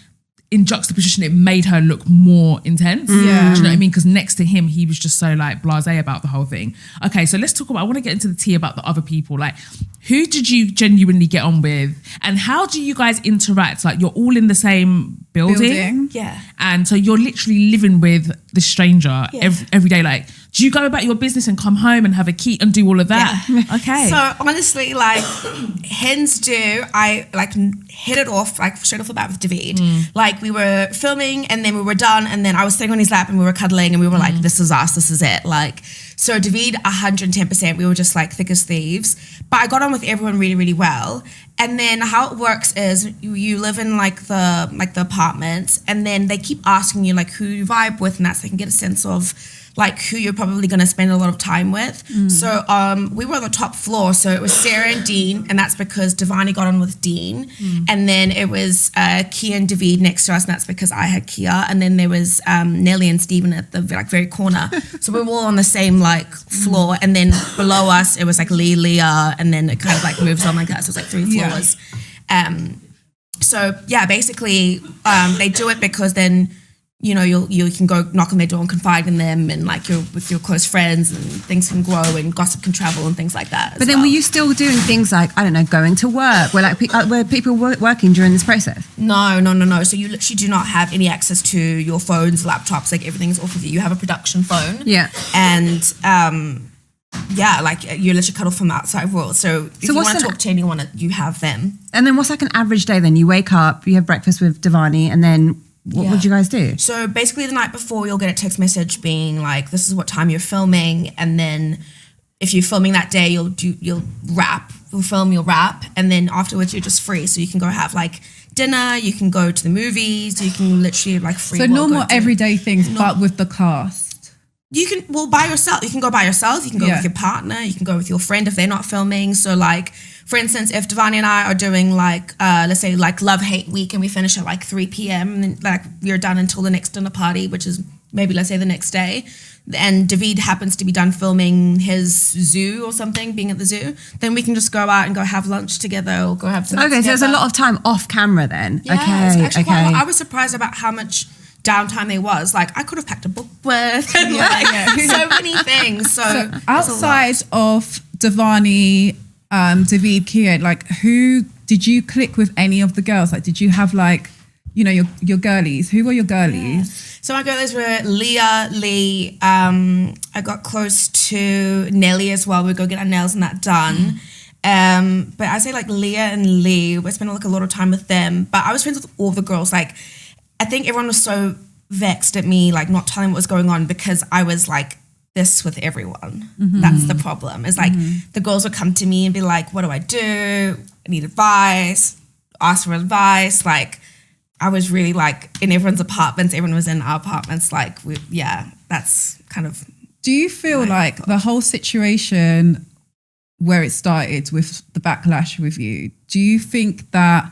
in juxtaposition, it made her look more intense. Do you know what I mean? Because next to him, he was just so like blasé about the whole thing. Okay, so let's talk about, I want to get into the tea about the other people. Like, who did you genuinely get on with? And how do you guys interact? Like, you're all in the same building. Yeah. And so you're literally living with the stranger every day. Like, do you go about your business and come home and have a key and do all of that? Yeah. Okay. So honestly, like hens do, I like hit it off like straight off the bat with David. Like we were filming and then we were done and then I was sitting on his lap and we were cuddling and we were like, this is us, this is it. Like, so David, 110%, we were just like thick as thieves. But I got on with everyone really, really well. And then how it works is you live in like the apartments and then they keep asking you like who you vibe with and that's so they can get a sense of like who you're probably going to spend a lot of time with. So we were on the top floor, so it was Sarah and Dean, and that's because Divarni got on with Dean. And then it was Kia and David next to us, and that's because I had Kia. And then there was Nelly and Stephen at the like very corner. So we were all on the same like floor, and then below us it was like Leah, and then it kind of like moves on like that. So it's like 3 floors. So yeah, basically they do it because then you know, you can go knock on their door and confide in them and like you're with your close friends and things can grow and gossip can travel and things like that. But then were you still doing things like, I don't know, going to work where people were working during this process? No. So you literally do not have any access to your phones, laptops, like everything's off of you. You have a production phone. Yeah. And like you're literally cut off from the outside world. So if you want to talk to anyone, you have them. And then what's like an average day then? You wake up, you have breakfast with Divarni and then what would you guys do? So basically the night before you'll get a text message being like, this is what time you're filming. And then if you're filming that day, you'll film, you'll wrap. And then afterwards you're just free. So you can go have like dinner, you can go to the movies, you can literally like free. So normal everyday things, but with the cast. You can, by yourself. You can go by yourself. You can go with your partner. You can go with your friend if they're not filming. So like, for instance, if Divarni and I are doing like, let's say like Love Hate Week and we finish at like 3 p.m. and then like we're done until the next dinner party, which is maybe let's say the next day. And David happens to be done filming his zoo or something, being at the zoo, then we can just go out and go have lunch together or go have dinner together. So there's a lot of time off camera then. Yeah, okay. I was surprised about how much downtime there was. Like I could have packed a book with and so many things. So outside of Divarni, David, Kia, like who did you click with? Any of the girls? Like did you have like, you know, your girlies? Who were your girlies? Yeah. So my girlies were Leah, Lee. I got close to Nelly as well. We'd go get our nails and that done. But I say like Leah and Lee. We spent like a lot of time with them. But I was friends with all the girls. Like I think everyone was so vexed at me, like not telling what was going on because I was like this with everyone. That's the problem. It's like the girls would come to me and be like, what do I do? I need advice, ask for advice. Like I was really like in everyone's apartments, everyone was in our apartments. Like, that's kind of. Do you feel like the whole situation where it started with the backlash with you, do you think that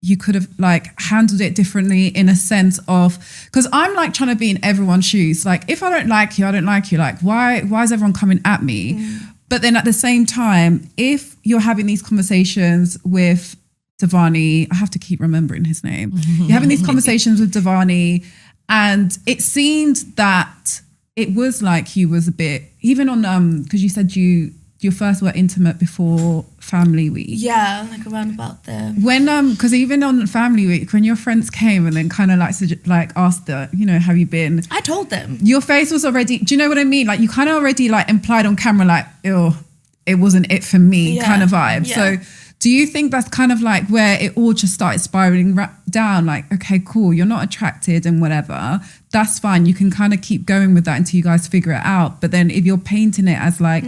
you could have like handled it differently in a sense of, because I'm like trying to be in everyone's shoes. Like if I don't like you, I don't like you. Like why is everyone coming at me? But then at the same time, if you're having these conversations with Divarni, I have to keep remembering his name. You're having these conversations with Divarni and it seemed that it was like he was a bit, even on, because you said you your first were intimate before family week? Yeah, like around about there. When because even on family week, when your friends came and then kind of like asked the, you know, have you been? I told them. Your face was already. Do you know what I mean? Like you kind of already like implied on camera, like, oh, it wasn't it for me, kind of vibe. Yeah. So. Do you think that's kind of like where it all just started spiraling down? Like, okay, cool, you're not attracted and whatever. That's fine. You can kind of keep going with that until you guys figure it out. But then if you're painting it as like,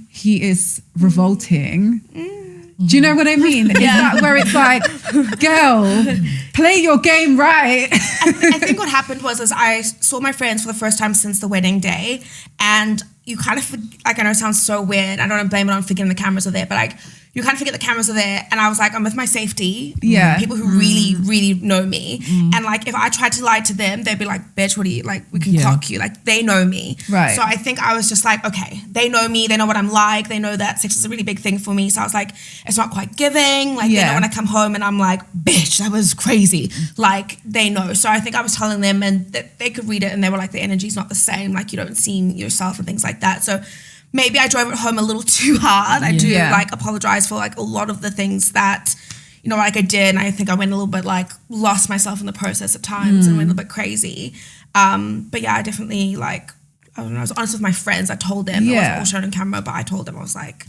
he is revolting, do you know what I mean? Is that where it's like, girl, play your game right? I think what happened was I saw my friends for the first time since the wedding day, and you kind of, like, I know it sounds so weird. I don't want to blame it on forgetting the cameras are there, but like, you kind of forget the cameras are there. And I was like, I'm with my safety. Yeah. People who really, really know me. And like, if I tried to lie to them, they'd be like, bitch, what are you, like, we can clock you. Like, they know me. Right. So I think I was just like, okay, they know me. They know what I'm like. They know that sex is a really big thing for me. So I was like, it's not quite giving. Like, they know when I come home and I'm like, bitch, that was crazy. Like, they know. So I think I was telling them, and they could read it, and they were like, the energy's not the same. Like, you don't see yourself and things like that. So maybe I drove it home a little too hard. I do like apologize for like a lot of the things that, you know, like I did. And I think I went a little bit like lost myself in the process at times and went a little bit crazy. But yeah, I definitely like, I don't know, I was honest with my friends. I told them, it wasn't all shown on camera, but I told them, I was like.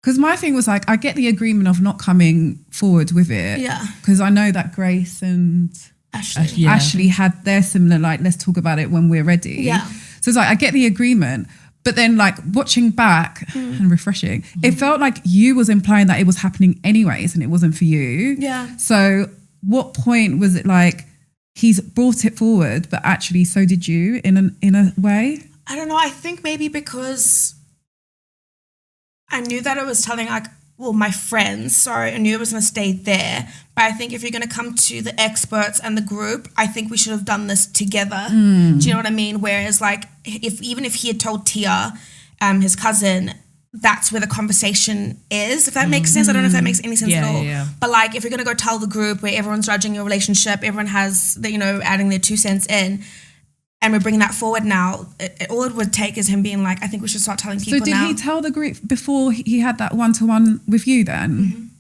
Because my thing was like, I get the agreement of not coming forward with it. Yeah. Because I know that Grace and Ashley had their similar, like, let's talk about it when we're ready. Yeah. So it's like, I get the agreement. But then like watching back and refreshing, it felt like you was implying that it was happening anyways and it wasn't for you. Yeah. So what point was it like he's brought it forward, but actually so did you in a way? I don't know. I think maybe because I knew that it was telling like, well, my friends, sorry, I knew it was going to stay there. But I think if you're going to come to the experts and the group, I think we should have done this together. Do you know what I mean? Whereas like, even if he had told Tia, his cousin, that's where the conversation is, if that makes sense. I don't know if that makes any sense at all. Yeah. But like, if you're going to go tell the group where everyone's judging your relationship, everyone has, the, you know, adding their 2 cents in, and we're bringing that forward now, all it would take is him being like, I think we should start telling people now. So did he tell the group before he had that one-to-one with you then?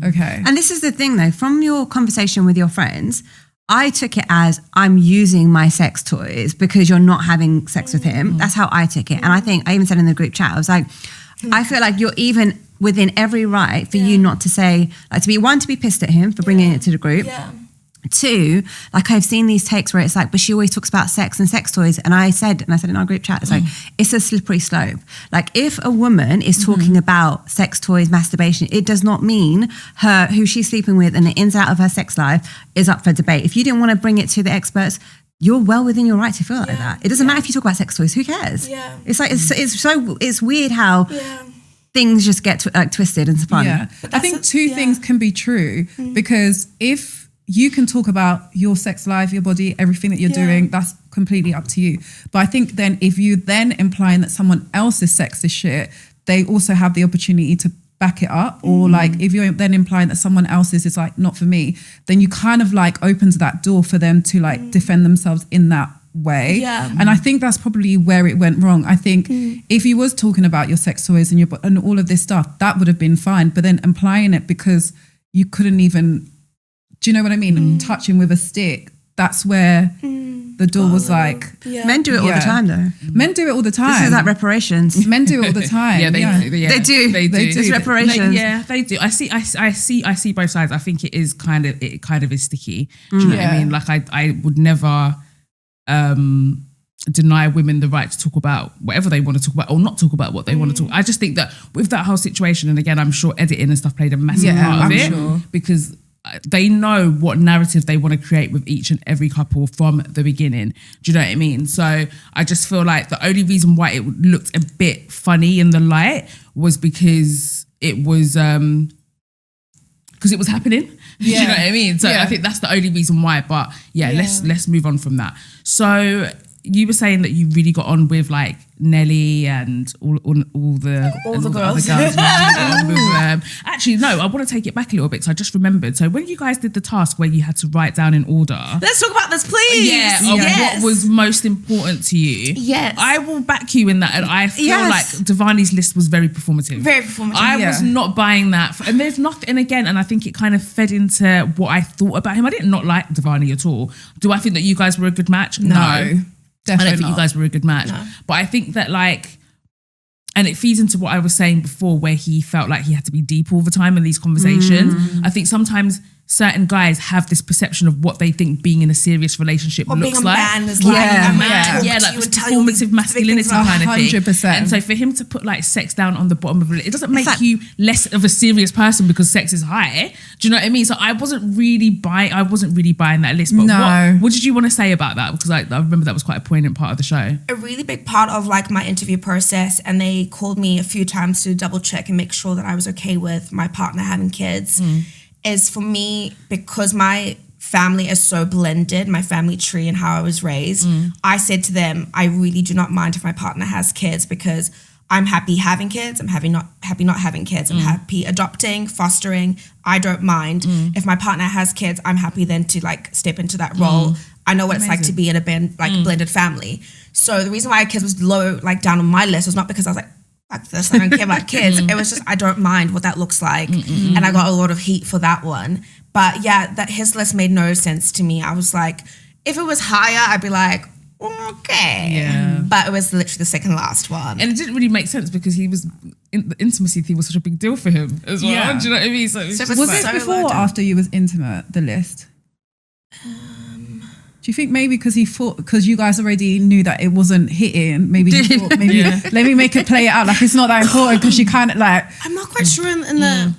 Okay. And this is the thing though, from your conversation with your friends, I took it as I'm using my sex toys because you're not having sex with him. That's how I took it. And I think I even said in the group chat, I was like, I feel like you're even within every right for you not to say, like, to be pissed at him for bringing it to the group. Yeah. 2, like I've seen these takes where it's like, but she always talks about sex and sex toys. And I said in our group chat, it's like, it's a slippery slope. Like if a woman is talking about sex toys, masturbation, it does not mean who she's sleeping with and the ins and out of her sex life is up for debate. If you didn't want to bring it to the experts, you're well within your right to feel like that. It doesn't matter if you talk about sex toys, who cares? Yeah. It's like, it's weird how things just get twisted and fun. Yeah. I think two things can be true because if you can talk about your sex life, your body, everything that you're doing, that's completely up to you. But I think then if you then implying that someone else's sex is shit, they also have the opportunity to back it up. Or like if you're then implying that someone else's is like not for me, then you kind of like opens that door for them to like defend themselves in that way. Yeah. And I think that's probably where it went wrong. I think if you was talking about your sex toys and all of this stuff, that would have been fine. But then implying it because you couldn't even, do you know what I mean? And touching with a stick, that's where the door was like. Yeah. Men do it all the time though. Men do it all the time. This is like reparations. Men do it all the time. They do. They do. It's reparations. They do. I see both sides. I think it kind of is sticky. Do you know what I mean? Like I would never deny women the right to talk about whatever they want to talk about or not talk about what they want to talk. I just think that with that whole situation, and again, I'm sure editing and stuff played a massive part of it because they know what narrative they want to create with each and every couple from the beginning. Do you know what I mean? So I just feel like the only reason why it looked a bit funny in the light was because it was happening. Do you know what I mean? So I think that's the only reason why. But let's move on from that. So you were saying that you really got on with like Nelly and all the girls. Other girls. Actually, no, I want to take it back a little bit. So I just remembered. So when you guys did the task where you had to write down in order. Let's talk about this, please. What was most important to you. Yes. I will back you in that. And I feel like Divarni's list was very performative. Very performative. I was not buying that. And there's nothing, and again, and I think it kind of fed into what I thought about him. I did not like Divarni at all. Do I think that you guys were a good match? No. Definitely I don't think you guys were a good match. No. But I think that like, and it feeds into what I was saying before where he felt like he had to be deep all the time in these conversations. I think sometimes certain guys have this perception of what they think being in a serious relationship looks being a like. man is like. Like this performative masculinity kind of thing. 100%. And so for him to put like sex down on the bottom of it, it doesn't make you less of a serious person because sex is high. Do you know what I mean? So I wasn't really buying that list. But what did you want to say about that? Because I remember that was quite a poignant part of the show. A really big part of like my interview process, and they called me a few times to double check and make sure that I was okay with my partner having kids. Is for me, because my family is so blended, my family tree and how I was raised, I said to them, I really do not mind if my partner has kids because I'm happy having kids, I'm happy not having kids, I'm happy adopting, fostering, I don't mind. If my partner has kids, I'm happy then to like step into that role. I know what it's like to be in a blended family. So the reason why kids was low, like down on my list was not because I was like, fuck this, I don't care about kids. It was just, I don't mind what that looks like. And I got a lot of heat for that one. But yeah, that his list made no sense to me. I was like, if it was higher, I'd be like, okay. Yeah. But it was literally the second last one. And it didn't really make sense because the intimacy thing was such a big deal for him as well. Yeah. Do you know what I mean? So was this before or after you was intimate, the list? Do you think maybe because you guys already knew that it wasn't hitting, maybe you thought, let me make it play it out like it's not that important because she kind of like... I'm not quite sure in the...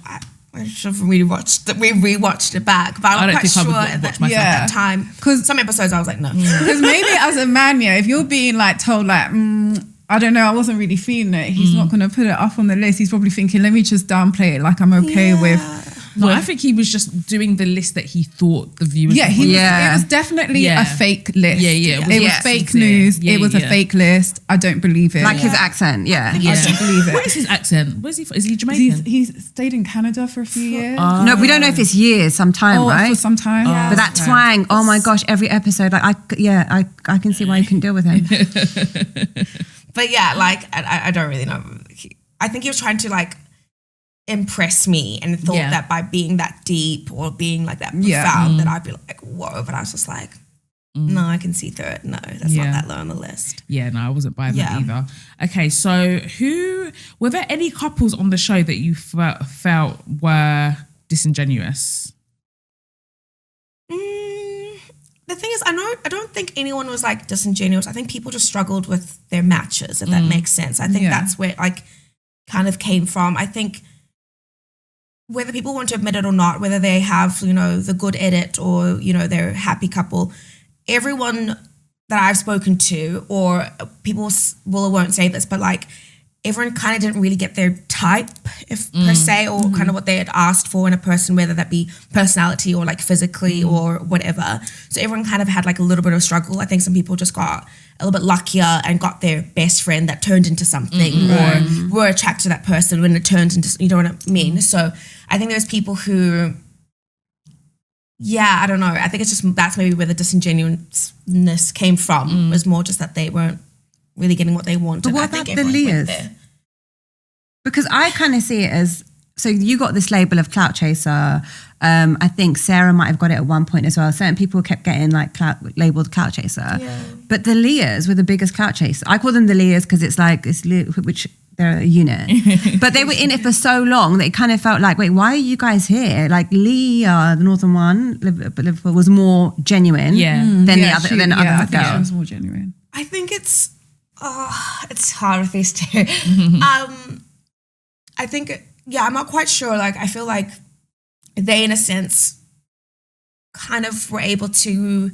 I should have rewatched it back, but I'm not quite sure at that time. Because some episodes I was like, no. Because maybe as a man, if you're being like told like, I don't know, I wasn't really feeling it, he's not going to put it up on the list. He's probably thinking, let me just downplay it like I'm okay with... No, I think he was just doing the list that he thought the viewers would. It was definitely a fake list. It was fake news. It was a fake list. I don't believe it. Like his accent, I don't believe it. What is his accent? Where's he from? Is he Jamaican? He's stayed in Canada for a few years. No, we don't know if it's years, some time, right? For some time. But that twang, oh my gosh, every episode, like I can see why you couldn't deal with him. But yeah, like I don't really know. I think he was trying to like impress me and thought that by being that deep or being like that profound that I'd be like, whoa. But I was just like, no, I can see through it. No, that's not that low on the list. Yeah, no, I wasn't buying that either. Okay, so were there any couples on the show that you felt were disingenuous? The thing is, I don't think anyone was like disingenuous. I think people just struggled with their matches, if that makes sense. I think that's where it like kind of came from. I think whether people want to admit it or not, whether they have, the good edit or, they're a happy couple, everyone that I've spoken to, or people will or won't say this, but like everyone kind of didn't really get their type, per se, or kind of what they had asked for in a person, whether that be personality or like physically or whatever. So everyone kind of had like a little bit of struggle. I think some people just got a little bit luckier and got their best friend that turned into something, or were attracted to that person when it turned into, you know what I mean? So I think there's people who, I don't know. I think it's just, that's maybe where the disingenuousness came from, was more just that they weren't really getting what they wanted. But what about the Leahs? Because I kind of see it as, so you got this label of clout chaser. I think Sarah might have got it at one point as well. Certain people kept getting like labeled clout chaser. Yeah. But the Leahs were the biggest clout chaser. I call them the Leahs because it's like, which they're a unit. But they were in it for so long that it kind of felt like, wait, why are you guys here? Like Leah, the Northern one, Liverpool, was more genuine than the other girl. I think she was more genuine. I think it's hard with these two. I think, I'm not quite sure. Like, I feel like they, in a sense, kind of were able to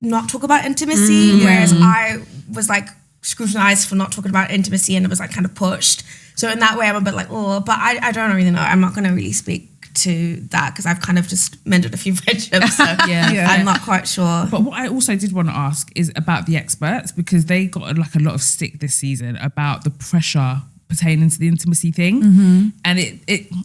not talk about intimacy, whereas I was like scrutinized for not talking about intimacy, and it was like kind of pushed. So in that way, I'm a bit like, but I don't really know. I'm not going to really speak to that because I've kind of just mended a few friendships. So I'm not quite sure. But what I also did want to ask is about the experts, because they got like a lot of stick this season about the pressure pertaining to the intimacy thing. And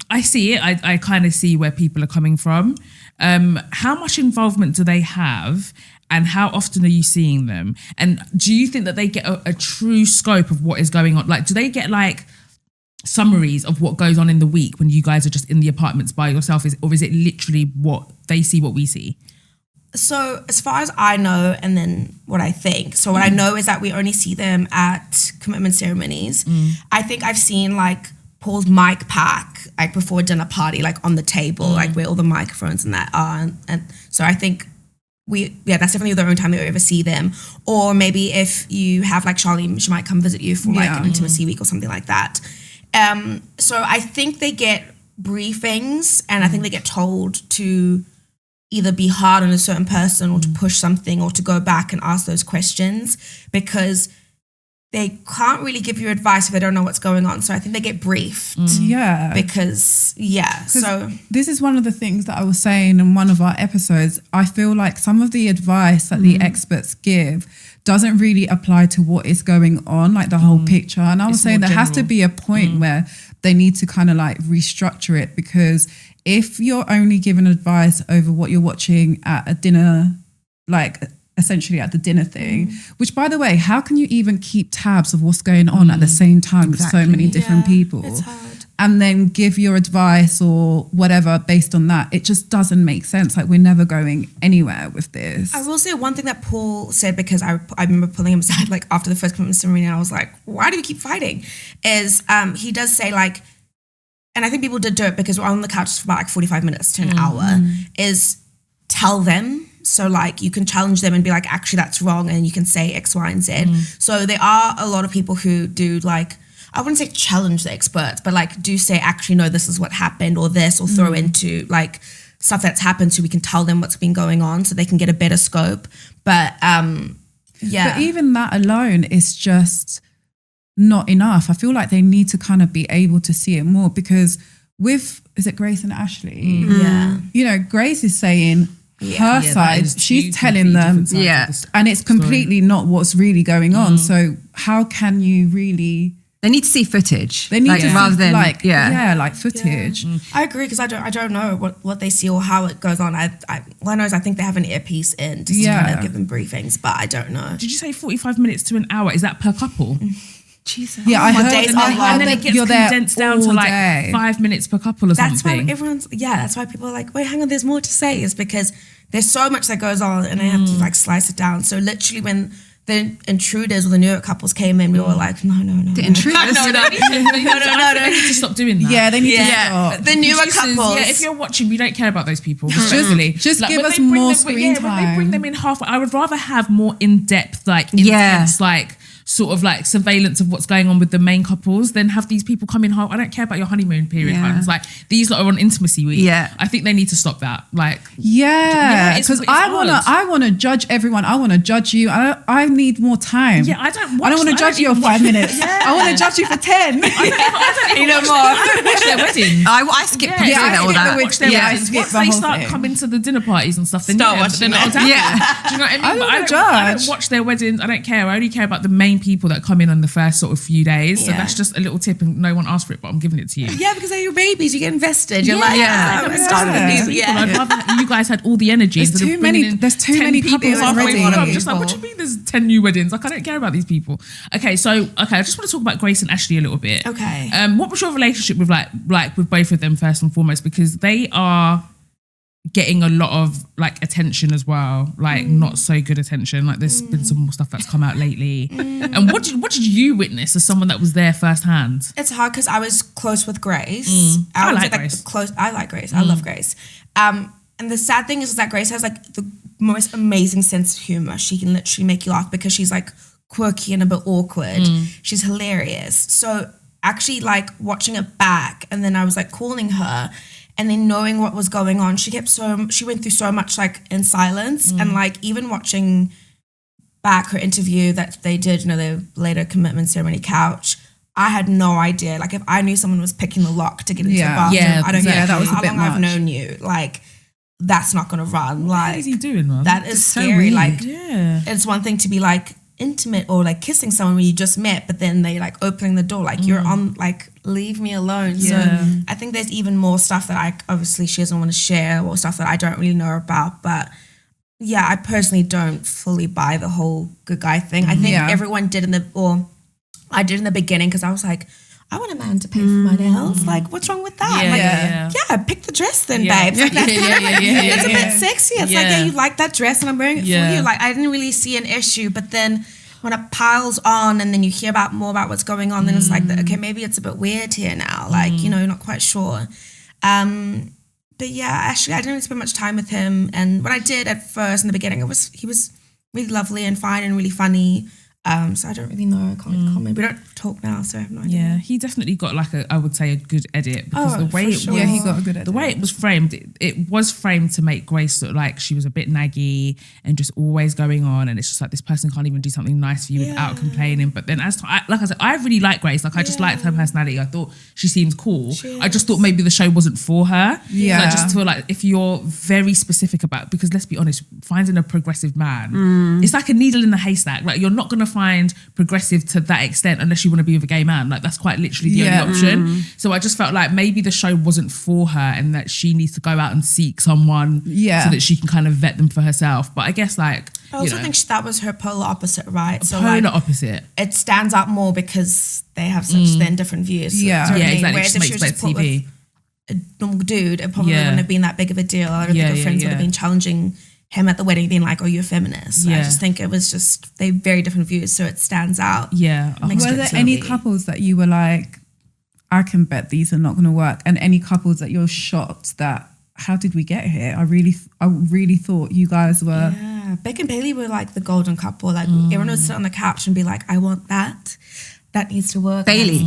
I see it. I kind of see where people are coming from. How much involvement do they have? And how often are you seeing them? And do you think that they get a true scope of what is going on? Like, do they get like summaries of what goes on in the week when you guys are just in the apartments by yourself? Or is it literally what they see, what we see? So as far as I know, and then what I think. So what I know is that we only see them at commitment ceremonies. I think I've seen like Paul's mic pack like before dinner party, like on the table, like where all the microphones and that are. And so I think that's definitely the only time that we ever see them. Or maybe if you have like Charlene, she might come visit you for like an intimacy week or something like that. So I think they get briefings, and I think they get told to either be hard on a certain person or to push something or to go back and ask those questions, because they can't really give you advice if they don't know what's going on. So I think they get briefed. So this is one of the things that I was saying in one of our episodes. I feel like some of the advice that the experts give doesn't really apply to what is going on, like the whole picture. And I was saying there has to be a point where they need to kind of like restructure it, because if you're only giving advice over what you're watching at a dinner, like essentially at the dinner thing, which by the way, how can you even keep tabs of what's going on at the same time with so many different people? It's hard. And then give your advice or whatever based on that. It just doesn't make sense. Like, we're never going anywhere with this. I will say one thing that Paul said, because I remember pulling him aside like after the first commitment ceremony, and I was like, why do we keep fighting? Is he does say like, and I think people did do it because we're on the couch for about like 45 minutes to an hour, is tell them. So like you can challenge them and be like, actually that's wrong, and you can say X, Y, and Z. So there are a lot of people who do like, I wouldn't say challenge the experts, but like do say, actually, no, this is what happened, or this, or throw into like stuff that's happened so we can tell them what's been going on so they can get a better scope. But But even that alone is just not enough. I feel like they need to kind of be able to see it more, because with, is it Grace and Ashley? You know, Grace is saying her side, she's telling them, and it's completely not what's really going on. So how can you really... They need to see footage. They need like, to rather see, than like like footage. I agree, because I don't know what they see or how it goes on. All I know is I think they have an earpiece in just to kind of give them briefings, but I don't know. Did you say 45 minutes to an hour? Is that per couple? Jesus. Yeah, I heard, days are long. And then it gets condensed down to like 5 minutes per couple or something. That's why people are like, wait, hang on, there's more to say, is because there's so much that goes on and they have to like slice it down. So literally when the intruders or the New York couples came in, we were like, no. The intruders? No. They need to stop doing that. Yeah, they need to stop. The New York couples. Yeah, if you're watching, we don't care about those people. Respectfully. Just give us more screen time. When they bring them in halfway, I would rather have more in-depth, like intense, like sort of like surveillance of what's going on with the main couples, then have these people come in half. I don't care about your honeymoon period. It's like, these lot are on intimacy week. I think they need to stop that. Like, because I wanna judge everyone. I wanna judge you. I need more time. I don't want to judge you for 5 minutes. I want to judge you for 10. I don't even watch their wedding. I skip through all that. Once they start coming to the dinner parties and stuff, then start watching it. Do you know what I mean? I don't watch their weddings. I don't care. I only care about the main people that come in on the first sort of few days. So that's just a little tip, and no one asked for it, but I'm giving it to you. Yeah, because they're your babies. You get invested. You're I'd rather you guys had all the energy. There's too many couples already. I'm just like, what do you mean there's 10 new weddings? Like, I don't care about these people. Okay, I just want to talk about Grace and Ashley a little bit. Okay. What was your relationship with like with both of them first and foremost? Because they are getting a lot of like attention as well, like not so good attention. Like there's been some more stuff that's come out lately. And what did you witness as someone that was there firsthand? It's hard because I was close with Grace. I like Grace. I like Grace. I love Grace. And the sad thing is that Grace has like the most amazing sense of humor. She can literally make you laugh because she's like quirky and a bit awkward. She's hilarious. So actually like watching it back, and then I was like calling her, and then knowing what was going on, she went through so much like in silence. And like even watching back her interview that they did, the later commitment ceremony couch, I had no idea. Like if I knew someone was picking the lock to get into the bathroom, I don't care that was how a bit long much. I've known you. Like that's not gonna run. What is he doing, man? That is so scary. weird. Like Yeah. it's one thing to be like intimate or like kissing someone when you just met, but then they like opening the door, like you're on, like leave me alone. Yeah. So I think there's even more stuff that obviously she doesn't want to share, or stuff that I don't really know about. But yeah, I personally don't fully buy the whole good guy thing. I think everyone did I did in the beginning, because I was like, I want a man to pay for my nails. Like, what's wrong with that? Yeah, pick the dress then, babe. Like, that's it's a bit sexy. It's like, yeah, you like that dress and I'm wearing it for you. Like, I didn't really see an issue. But then when it piles on and then you hear more about what's going on, then it's like, okay, maybe it's a bit weird here now. Like, you know, not quite sure. But yeah, actually, I didn't really spend much time with him. And what I did at first in the beginning, he was really lovely and fine and really funny. So I don't really know. I can't really comment. We don't talk now, so I have no idea. Yeah, he definitely got like I would say a good edit, because the way for sure. Yeah, he got a good edit. The way it was framed, it was framed to make Grace look like she was a bit naggy and just always going on, and it's just like this person can't even do something nice for you without complaining. But then like I said, I really like Grace. Like I just liked her personality. I thought she seemed cool. I just thought maybe the show wasn't for her. Yeah. So I just feel like if you're very specific about, because let's be honest, finding a progressive man, it's like a needle in the haystack. Like you're not gonna find progressive to that extent unless you want to be with a gay man. Like that's quite literally the only option. So I just felt like maybe the show wasn't for her, and that she needs to go out and seek someone so that she can kind of vet them for herself. But I guess like I also think that was her polar opposite, right? So polar like, opposite. It stands out more because they have such then different views. Yeah. So, Yeah, exactly. Whereas Just if she makes was just better put TV. with a normal dude, it probably wouldn't have been that big of a deal. I don't think her friends would have been challenging him at the wedding, being like, "Oh, you're a feminist." I just think it was just they have very different views, so it stands out. Yeah. Makes Were sense there to any me. couples that you were like, I can bet these are not going to work, and any couples that you're shocked that how did we get here? I really thought you guys were. Yeah, Beck and Bailey were like the golden couple. Like everyone would sit on the couch and be like, "I want that. That needs to work." Bailey?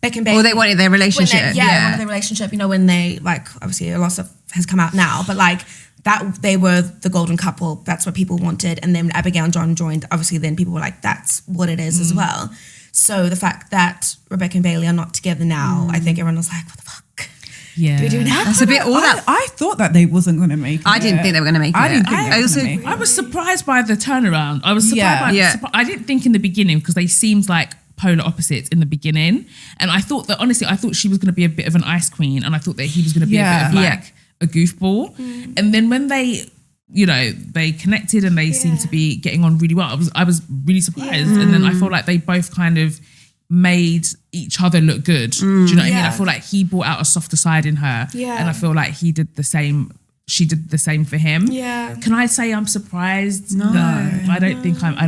Beck and Bailey. Or they wanted their relationship. Wanted their relationship. You know, when they like obviously a lot of stuff has come out now, but like. That they were the golden couple. That's what people wanted. And then Abigail and John joined. Obviously, then people were like, "That's what it is as well." So the fact that Rebecca and Bailey are not together now, I think everyone was like, "What the fuck? Yeah. Do we do that?" That's a bit all that. I thought that they wasn't going to make it. I didn't think they were going to make it. I didn't think they were also, gonna make it. I was surprised by the turnaround. I was surprised I didn't think in the beginning, because they seemed like polar opposites in the beginning. And I thought that, honestly, I thought she was going to be a bit of an ice queen, and I thought that he was going to be a bit of like a goofball. And then when they, you know, they connected and they seemed to be getting on really well, I was really surprised. And then I feel like they both kind of made each other look good. Do you know what I mean? I feel like he brought out a softer side in her. Yeah. And I feel like he did the same. She did the same for him. Yeah. Can I say I'm surprised? No. I don't think I'm.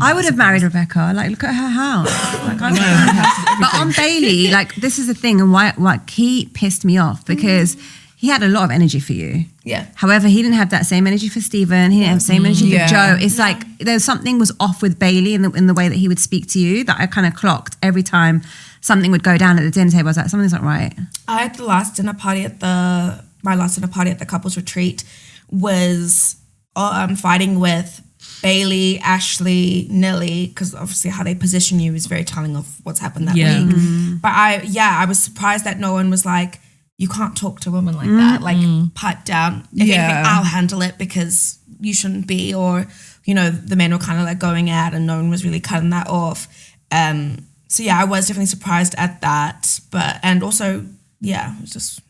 I would have married Rebecca. Like, look at her house. Like, but on Bailey, like, this is the thing, and why he pissed me off, because he had a lot of energy for you. Yeah. However, he didn't have that same energy for Stephen. He didn't have the same energy for Joe. It's like there's something was off with Bailey in the way that he would speak to you, that I kind of clocked every time something would go down at the dinner table. I was like, something's not right. I had my last dinner party at the couples retreat was fighting with Bailey, Ashley, Nelly, because obviously how they position you is very telling of what's happened that week. But I was surprised that no one was like, you can't talk to women like that, like pipe down. If anything, I'll handle it because you shouldn't be, or, you know, the men were kind of like going out and no one was really cutting that off. So I was definitely surprised at that. And also, it was just,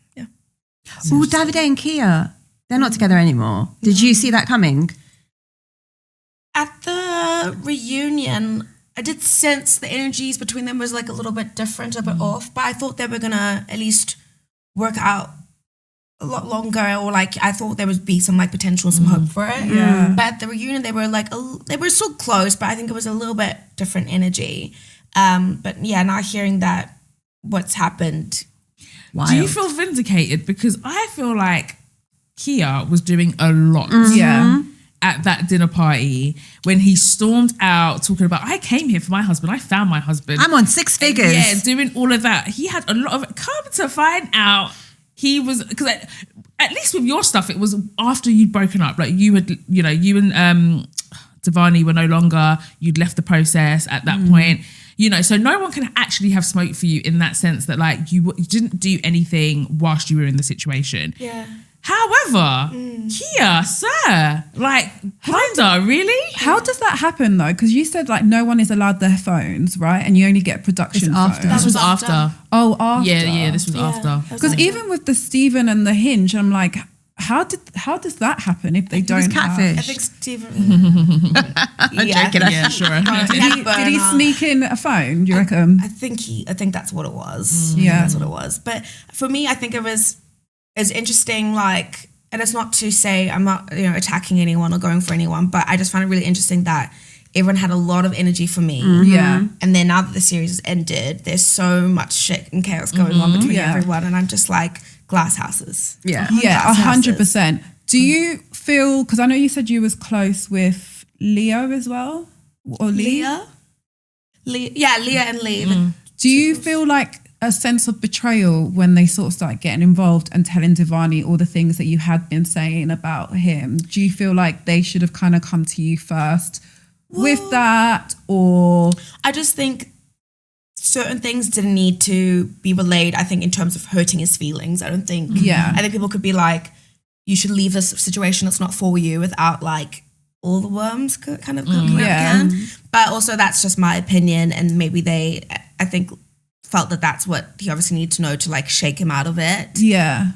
Oh, Davide and Kia, they're not together anymore. Did you see that coming? At the reunion, I did sense the energies between them was like a little bit different, a bit off, but I thought they were gonna at least work out a lot longer, or like I thought there would be some like potential, some hope for it. Yeah. But at the reunion, they were like they were still close, but I think it was a little bit different energy. But now hearing that what's happened. Wild. Do you feel vindicated? Because I feel like Kia was doing a lot at that dinner party when he stormed out talking about, I came here for my husband, I found my husband. I'm on 6 figures. Yeah, doing all of that. He had a lot of, come to find out he was, because at least with your stuff, it was after you'd broken up. Like you had, you and Divarni were no longer, you'd left the process at that point. You know, so no one can actually have smoke for you in that sense that like you didn't do anything whilst you were in the situation. Yeah. However, Kia, sir, like, Honda, really? How does that happen though? Because you said like no one is allowed their phones, right? And you only get production after. phones. This was after. Oh, after. Yeah, this was after. Because even with the Steven and the Hinge, I'm like, how does that happen if they don't catfish. I think Steven. Joking. Yeah, sure. Did he sneak in a phone? Do you reckon? I think that's what it was. Yeah. That's what it was. But for me, I think it's interesting, like, and it's not to say I'm not, attacking anyone or going for anyone, but I just find it really interesting that everyone had a lot of energy for me. Yeah. And then now that the series has ended, there's so much shit and chaos going on between everyone. And I'm just like, glass houses. Yeah. Yeah, Glass houses. 100%. Do you feel, because I know you said you was close with Leo as well? Or Lee? Leah and Lee. Do you feel like a sense of betrayal when they sort of start getting involved and telling Divarni all the things that you had been saying about him? Do you feel like they should have kind of come to you first with that, or? I just think certain things didn't need to be relayed, I think, in terms of hurting his feelings. I think people could be like, you should leave this situation, it's not for you, without like all the worms kind of coming up again. But also that's just my opinion, and maybe they, I think, felt that that's what he obviously needed to know to like shake him out of it. Yeah.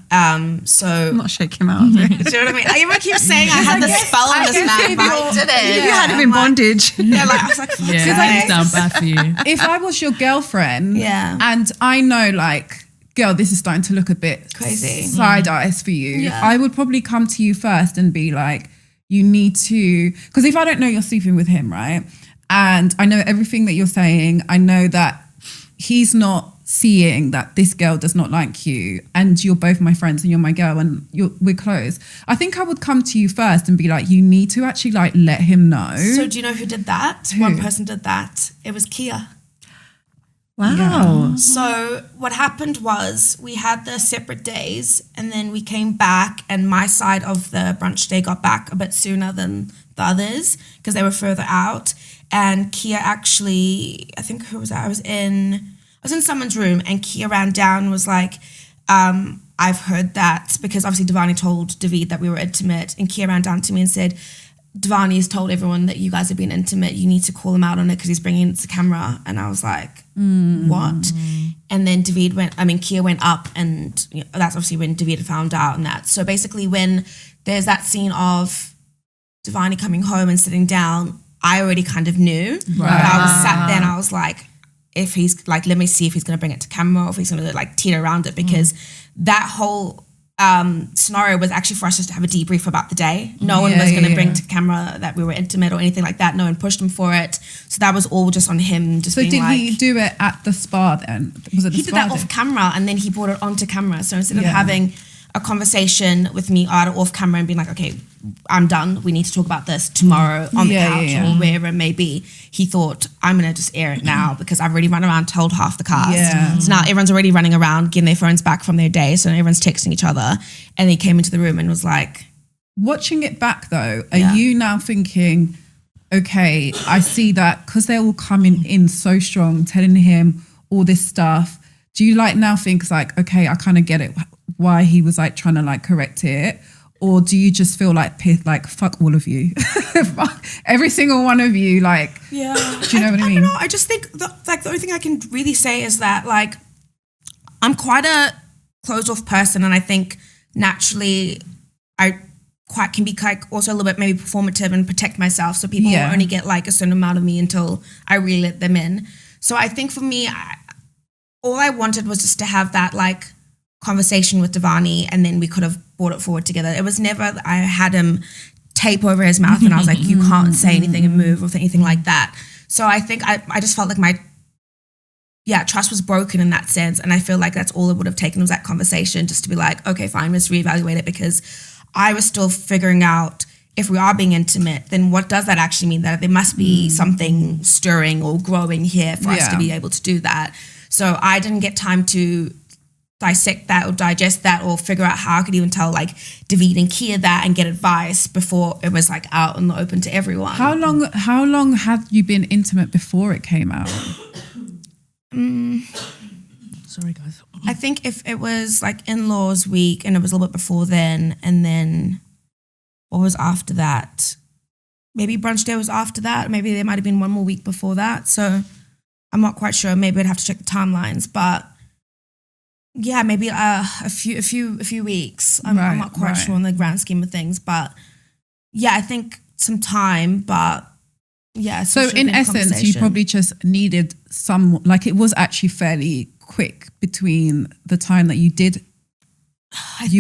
So Not shake him out of it. do you know what I mean? Everyone keeps saying I had this spell on this man, but I didn't. You had him in bondage. Yeah, like I was like, Yeah, down bad for you. If I was your girlfriend, Yeah. and I know like, girl, this is starting to look a bit Crazy. side eyes for you, Yeah. I would probably come to you first and be like, you need to, because if I don't know you're sleeping with him, right, and I know everything that you're saying, I know that he's not seeing that this girl does not like you, and you're both my friends and you're my girl and we're close, I think I would come to you first and be like, you need to actually like let him know. So do you know who did that? Who? One person did that. It was Kia. Wow. So what happened was we had the separate days, and then we came back, and my side of the brunch day got back a bit sooner than the others because they were further out. And Kia actually, I think, who was that? I was in someone's room, and Kia ran down and was like, I've heard that, because obviously Divarni told David that we were intimate, and Kia ran down to me and said, Divarni has told everyone that you guys have been intimate. You need to call him out on it because he's bringing it to camera. And I was like, what? And then Kia went up, and that's obviously when David found out and that. So basically when there's that scene of Divarni coming home and sitting down, I already kind of knew. Right. But I was sat there and I was like, if he's like, let me see if he's going to bring it to camera or if he's going to like teeter around it, because that whole scenario was actually for us just to have a debrief about the day. No one was going to bring to camera that we were intimate or anything like that. No one pushed him for it. So that was all just on him. Just so being did like, he do it at the spa then? Was it the he spa did that then? off camera, and then he brought it onto camera. So instead of having a conversation with me off camera and being like, okay, I'm done, we need to talk about this tomorrow on the couch or wherever it may be, he thought, I'm going to just air it now because I've already run around, told half the cast. Yeah. So now everyone's already running around, getting their phones back from their day, so everyone's texting each other. And he came into the room and was like... Watching it back though, are you now thinking, okay, I see that because they're all coming in so strong, telling him all this stuff, do you like now think it's like, okay, I kind of get it, why he was like trying to like correct it? Or do you just feel like fuck all of you, fuck every single one of you, like, do you know what I mean? I don't know. I just think the only thing I can really say is that like I'm quite a closed off person, and I think naturally I can be like also a little bit maybe performative and protect myself, so people will only get like a certain amount of me until I really let them in. So I think for me, all I wanted was just to have that like conversation with Divarni, and then we could have brought it forward together. It was never I had him tape over his mouth and I was like, you can't say anything and move or anything like that. So I think I just felt like my trust was broken in that sense, and I feel like that's all it would have taken was that conversation, just to be like, okay, fine, let's reevaluate it, because I was still figuring out if we are being intimate, then what does that actually mean? That there must be something stirring or growing here for us to be able to do that. So I didn't get time to dissect that or digest that or figure out how I could even tell like David and Kia that and get advice before it was like out in the open to everyone. How long had you been intimate before it came out? Sorry, guys. I think if it was like in-laws week and it was a little bit before then, and then what was after that? Maybe brunch day was after that. Maybe there might have been one more week before that. So I'm not quite sure. Maybe I'd have to check the timelines, but yeah, maybe a few weeks. I'm not quite sure in the grand scheme of things, but yeah, I think some time, but yeah. So in essence, you probably just needed some, like it was actually fairly quick between the time that you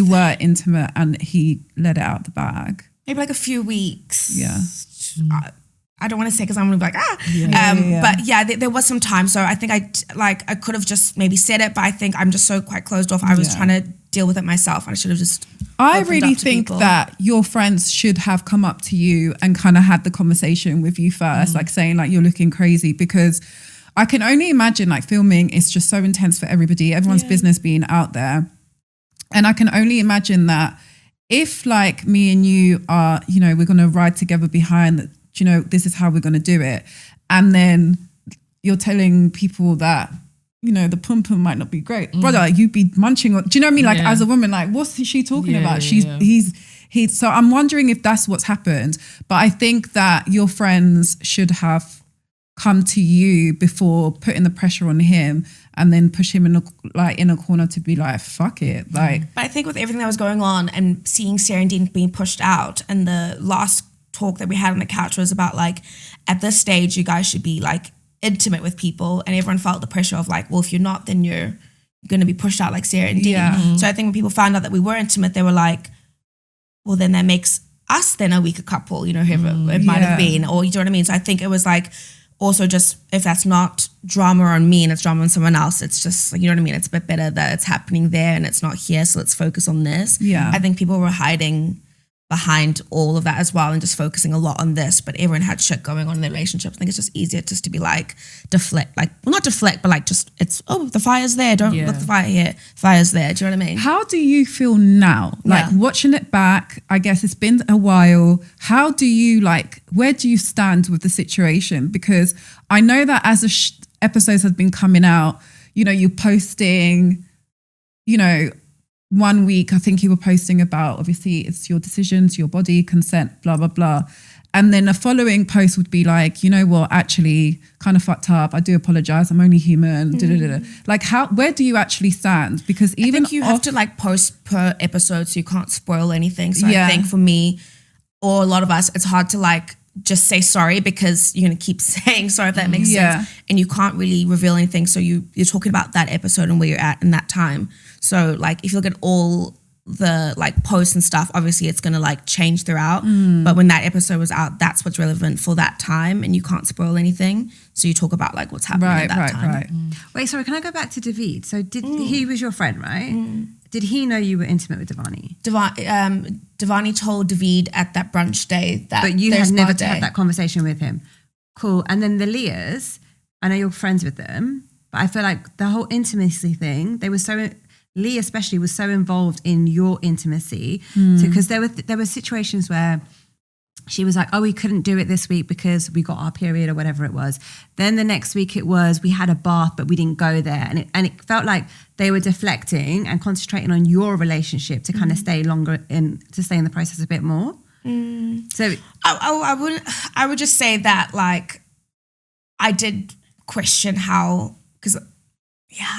were intimate and he let it out the bag. Maybe like a few weeks. Yeah. I don't want to say because I'm going to be like, But yeah, there was some time. So I think I could have just maybe said it, but I think I'm just so quite closed off. I was trying to deal with it myself. I should have just I really think that your friends should have come up to you and kind of had the conversation with you first, like saying like, you're looking crazy, because I can only imagine like filming is just so intense for everybody, everyone's business being out there. And I can only imagine that if like me and you are, you know, we're going to ride together behind the, you know, this is how we're going to do it. And then you're telling people that, you know, the pum-pum might not be great. Brother, you'd be munching on, do you know what I mean? Like as a woman, like what's she talking about? He's, so I'm wondering if that's what's happened. But I think that your friends should have come to you before putting the pressure on him and then push him in a corner to be like, fuck it. Like, but I think with everything that was going on and seeing Sarah and Dean being pushed out, and the last talk that we had on the couch was about like, at this stage, you guys should be like intimate with people, and everyone felt the pressure of like, well, if you're not, then you're going to be pushed out like Sarah and Dean. Yeah. So I think when people found out that we were intimate, they were like, well, then that makes us then a weaker couple, you know, whoever it might have been, or you know what I mean? So I think it was like, also just if that's not drama on me and it's drama on someone else, it's just like, you know what I mean? It's a bit better that it's happening there and it's not here. So let's focus on this. Yeah. I think people were hiding behind all of that as well and just focusing a lot on this, but everyone had shit going on in their relationship. I think it's just easier just to be like deflect, like, well, not deflect, but like just it's, oh, the fire's there. Don't look the fire here. Fire's there. Do you know what I mean? How do you feel now? Like watching it back, I guess it's been a while. How do you like, where do you stand with the situation? Because I know that as the episodes have been coming out, you know, you're posting, you know, 1 week, I think you were posting about, obviously, it's your decisions, your body, consent, blah, blah, blah. And then a following post would be like, you know what, actually kind of fucked up. I do apologize. I'm only human. Like where do you actually stand? Because even I think you have to like post per episode so you can't spoil anything. So I think for me, or a lot of us, it's hard to like just say sorry because you're going to keep saying sorry, if that makes sense. And you can't really reveal anything. So you're talking about that episode and where you're at in that time. So like if you look at all the like posts and stuff, obviously it's going to like change throughout. But when that episode was out, that's what's relevant for that time and you can't spoil anything. So you talk about like what's happening at that time. Wait, sorry, can I go back to David? So he was your friend, right? Did he know you were intimate with Divarni? Divarni told David at that brunch day that. But you had never had that conversation with him. Cool. And then the Leahs, I know you're friends with them, but I feel like the whole intimacy thing, they were so, Leah especially was so involved in your intimacy. Because there were situations where she was like, oh, we couldn't do it this week because we got our period or whatever it was. Then the next week it was, we had a bath, but we didn't go there. And it felt like they were deflecting and concentrating on your relationship to kind of stay longer to stay in the process a bit more. So I would just say that like, I did question how, because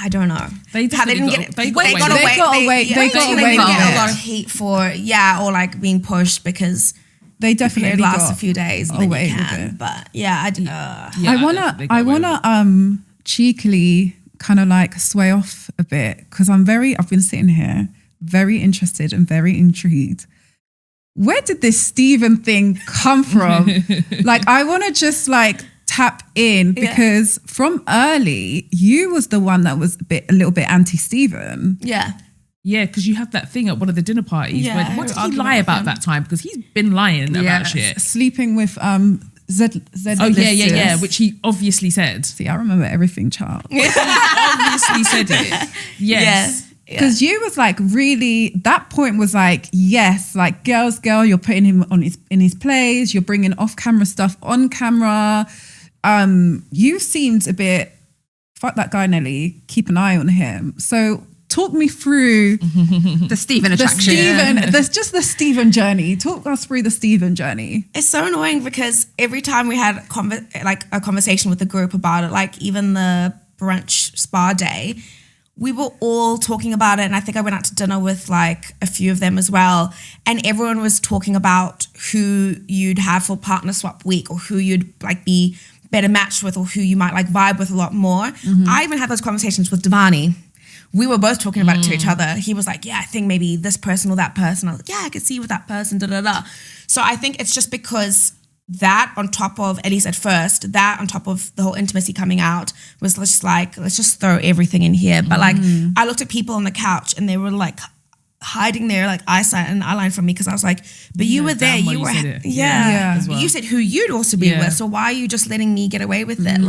I don't know. They got away. They got away. They got a lot of heat for or like being pushed because they definitely last a few days and then you can. But I wanna cheekily kind of like sway off a bit because I've been sitting here very interested and very intrigued. Where did this Steven thing come from? Like I want to just like tap in because from early you was the one that was a little bit anti-Steven. Yeah, because you had that thing at one of the dinner parties. What did he lie about that time? Because he's been lying about shit. Sleeping with Z. Oh yeah, which he obviously said. See, I remember everything, child. He obviously said it. Yes. Because you was like really, that point was like, yes, like girl, you're putting him in his place. You're bringing off camera stuff on camera. You seemed a bit fuck that guy, Nelly, keep an eye on him. So talk me through the Steven attraction. There's just the Steven journey. Talk us through the Steven journey. It's so annoying because every time we had a conversation with the group about it, like even the brunch spa day, we were all talking about it. And I think I went out to dinner with like a few of them as well. And everyone was talking about who you'd have for partner swap week, or who you'd like be better matched with, or who you might like vibe with a lot more. I even had those conversations with Divarni. We were both talking about it to each other. He was like, yeah, I think maybe this person or that person. I was like, yeah, I could see you with that person, da-da-da. So I think it's just because that on top of, at least at first, that on top of the whole intimacy coming out was let's just throw everything in here. But like, I looked at people on the couch and they were like hiding their like eyesight and eyeline from me, because I was like, but you were there, you were, well. You said who you'd also be with. So why are you just letting me get away with it?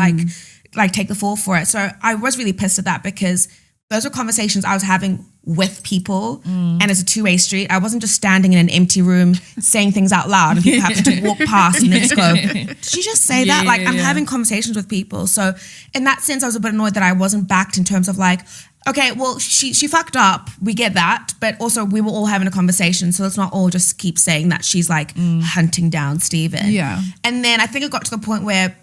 Like take the fall for it. So I was really pissed at that, because those were conversations I was having with people, and it's a two-way street. I wasn't just standing in an empty room saying things out loud and people happen to walk past and then just go, did you just say that? Like I'm having conversations with people. So in that sense, I was a bit annoyed that I wasn't backed in terms of like, okay, well, she fucked up. We get that. But also we were all having a conversation. So let's not all just keep saying that she's like hunting down Steven. Yeah. And then I think it got to the point where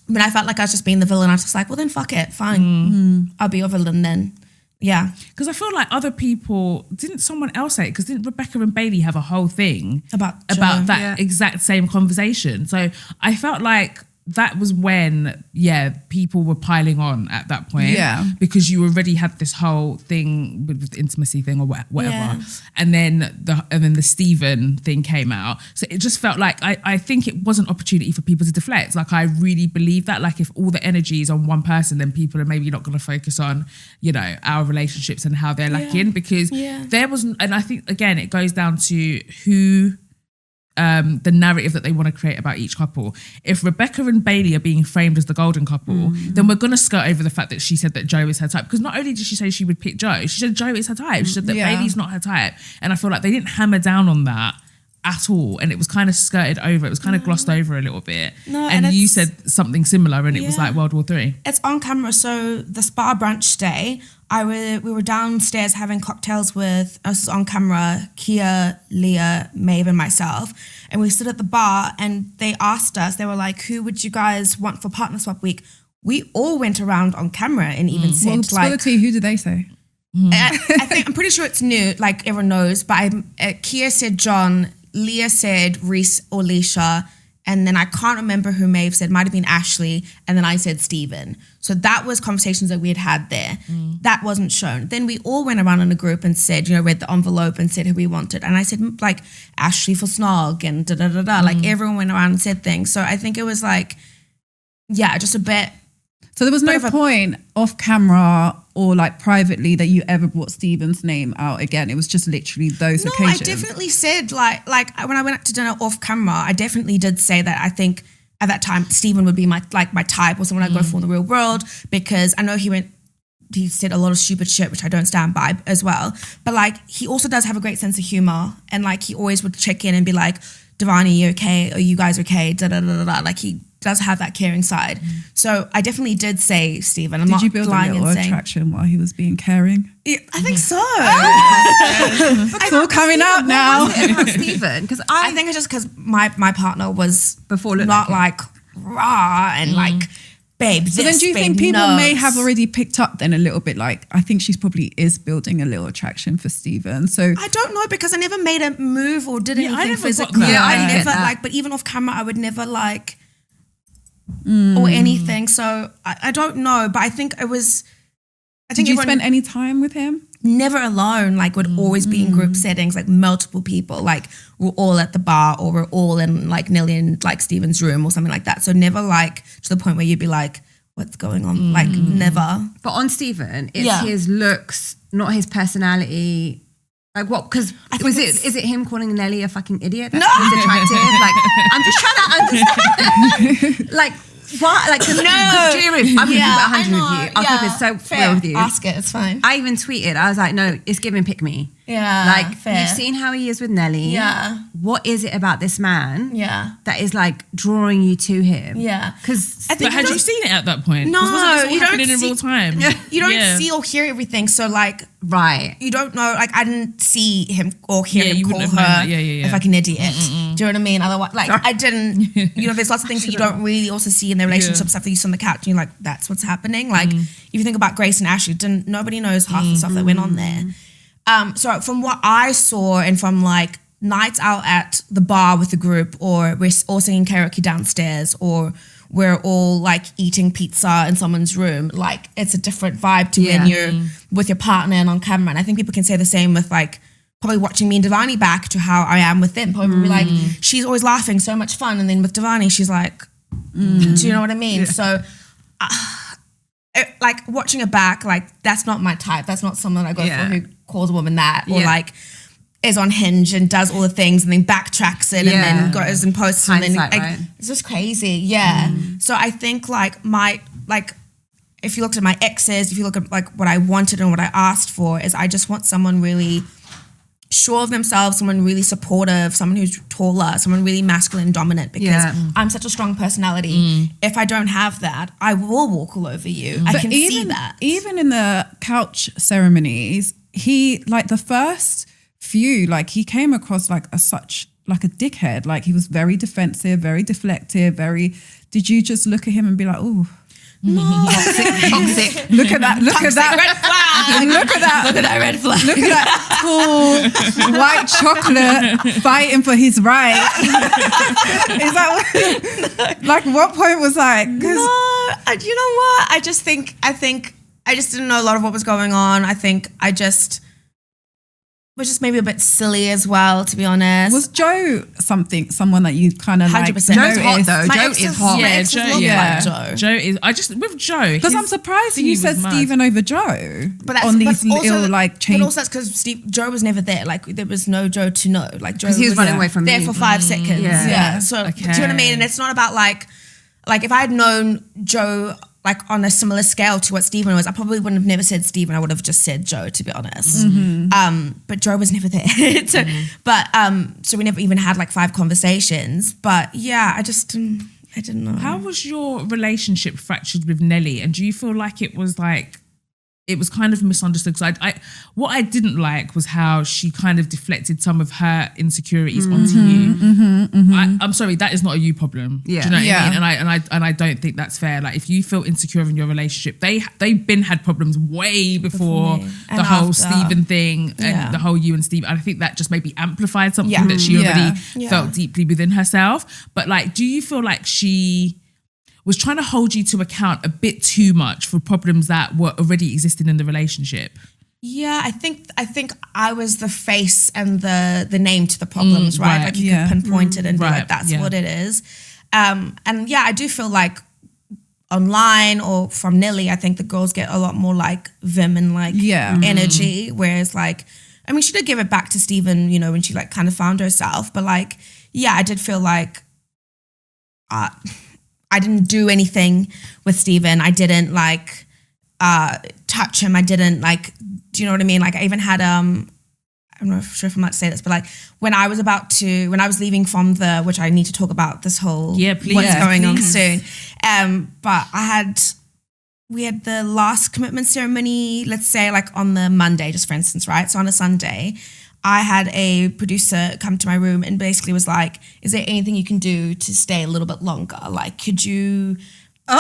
when I felt like I was just being the villain, I was just like, well, then fuck it. Fine. I'll be your villain then. Yeah. Because I feel like other people, didn't someone else say it? Because didn't Rebecca and Bailey have a whole thing about that exact same conversation? So I felt like that was when, people were piling on at that point. Yeah. Because you already had this whole thing with the intimacy thing or whatever. Yeah. And then the Steven thing came out. So it just felt like, I think it was an opportunity for people to deflect. Like I really believe that, like if all the energy is on one person, then people are maybe not going to focus on, our relationships and how they're lacking, because there wasn't, and I think again, it goes down to who, the narrative that they want to create about each couple. If Rebecca and Bailey are being framed as the golden couple, then we're going to skirt over the fact that she said that Joe is her type. Because not only did she say she would pick Joe, she said Joe is her type. She said that Bailey's not her type. And I feel like they didn't hammer down on that at all. And it was kind of skirted over. It was kind of glossed over a little bit. No, and you said something similar and it was like World War III. It's on camera. So the spa brunch day, we were downstairs having cocktails with us on camera, Kia, Leah, Maeve and myself. And we stood at the bar and they asked us, they were like, who would you guys want for partner swap week? We all went around on camera and even said like... Who did they say? I'm pretty sure it's new, like everyone knows, but Kia said John, Leah said Reese or Leisha, and then I can't remember who Maeve said, might have been Ashley, and then I said Steven. So that was conversations that we had there. That wasn't shown. Then we all went around in a group and said, read the envelope and said who we wanted. And I said like Ashley for Snog and da-da-da-da. Like everyone went around and said things. So I think it was like, just a bit. So there was no point off camera or like privately that you ever brought Steven's name out again. It was just literally those occasions. I definitely said like when I went out to dinner off camera, I definitely did say that I think at that time Steven would be my type or someone I'd go for in the real world, because I know he said a lot of stupid shit, which I don't stand by as well. But like he also does have a great sense of humor, and like he always would check in and be like, Divarni, you okay? Are you guys okay? Da da da da. Like he does have that caring side. So I definitely did say Steven. Did you build a little attraction while he was being caring? Yeah, I think so. It's all coming out now. What was it about Steven? Because I think it's just because my partner was before not like raw and like, babe, so then do you think people may have already picked up then a little bit, like I think she's probably is building a little attraction for Steven? So I don't know, because I never made a move or did anything physically. I never like, but even off camera I would never like or anything. So I don't know, but I think it was. Did you spend any time with him? Never alone. Like would always be in group settings, like multiple people. Like we're all at the bar or we're all in like Nelly and like Steven's room or something like that. So never like to the point where you'd be like, what's going on? Like never. But on Steven, it's his looks, not his personality. Like what? Because is it him calling Nelly a fucking idiot? That's attractive. Like I'm just trying to understand. Like What? Like, no. I'm going to keep it 100 with you. I'll keep it so fair. real with you. Ask it, it's fine. I even tweeted, I was like, no, it's giving pick me. Yeah. Like, fair. you've seen how he is with Nelly. Yeah. What is it about this man that is like drawing you to him? Yeah. Because but had you seen it at that point? No, you don't in real time. You don't see or hear everything. So like, right. You don't know. Like, I didn't see him or hear him call her a fucking idiot. Do you know what I mean? Otherwise, like, I didn't. You know, there's lots of things that you don't really also see in their relationship stuff that you see on the couch, and you're like, that's what's happening. Like, if you think about Grace and Ashley, nobody knows half the stuff that went on there. So from what I saw, and from like nights out at the bar with the group, or we're all singing karaoke downstairs, or we're all like eating pizza in someone's room, like it's a different vibe to when you're with your partner and on camera. And I think people can say the same with like probably watching me and Divarni back to how I am with them. Probably be like, she's always laughing, so much fun, and then with Divarni, she's like, do you know what I mean? Yeah. So like watching it back, like that's not my type. That's not someone I go for who calls a woman that, or like is on Hinge and does all the things and then backtracks it and then goes and posts and then like, it's just crazy. So I think like if you looked at my exes, if you look at like what I wanted and what I asked for, is I just want someone really sure of themselves, someone really supportive, someone who's taller, someone really masculine and dominant, because I'm such a strong personality. If I don't have that, I will walk all over you. I can see that. Even in the couch ceremonies, he, like the first few, like he came across like a dickhead. Like he was very defensive, very deflective, did you just look at him and be like, oh, no. Toxic. Look at that. Look at that. Red flag. Look at that. Look at that red flag. Look at that tall white chocolate fighting for his right. Is that like what point was like? No, you know what? I think I just didn't know a lot of what was going on. I think I just was just maybe a bit silly as well, to be honest. Was Joe someone that you kind of like? 100%. Joe's hot though. Joe is hot. Yeah, Joe is. I just with Joe because I'm surprised you said Stephen over Joe. But on these little like changes. But also that's because Joe was never there. Like there was no Joe to know. Like Joe because he was running away from there me. for 5 seconds. Yeah. So do you know what I mean? And it's not about like if I had known Joe like on a similar scale to what Stephen was, I probably wouldn't have never said Stephen. I would have just said Joe, to be honest. But Joe was never there. So we never even had like 5 conversations. But yeah, I didn't know. How was your relationship fractured with Nelly? And do you feel like it was kind of misunderstood? Because what I didn't like was how she kind of deflected some of her insecurities onto you. I'm sorry, that is not a you problem. Yeah. Do you know what I mean? And I don't think that's fair. Like if you feel insecure in your relationship, they've been had problems way before the whole Stephen thing and the whole you and Steve. And I think that just maybe amplified something that she already felt deeply within herself. But like, do you feel like she was trying to hold you to account a bit too much for problems that were already existing in the relationship? Yeah, I think I was the face and the name to the problems, right? Like you could pinpoint it and be like, that's what it is. And yeah, I do feel like online or from Nelly, I think the girls get a lot more like vim and like energy. Whereas like, I mean, she did give it back to Stephen, you know, when she like kind of found herself. But like, yeah, I did feel like I didn't do anything with Stephen. I didn't like touch him. I didn't like, do you know what I mean? Like I even had, I'm not sure if I'm allowed to say this, but like when I was leaving from which I need to talk about this whole, what's going on soon. But we had the last commitment ceremony, let's say like on the Monday, just for instance, right? So on a Sunday, I had a producer come to my room and basically was like, is there anything you can do to stay a little bit longer? Like, could you,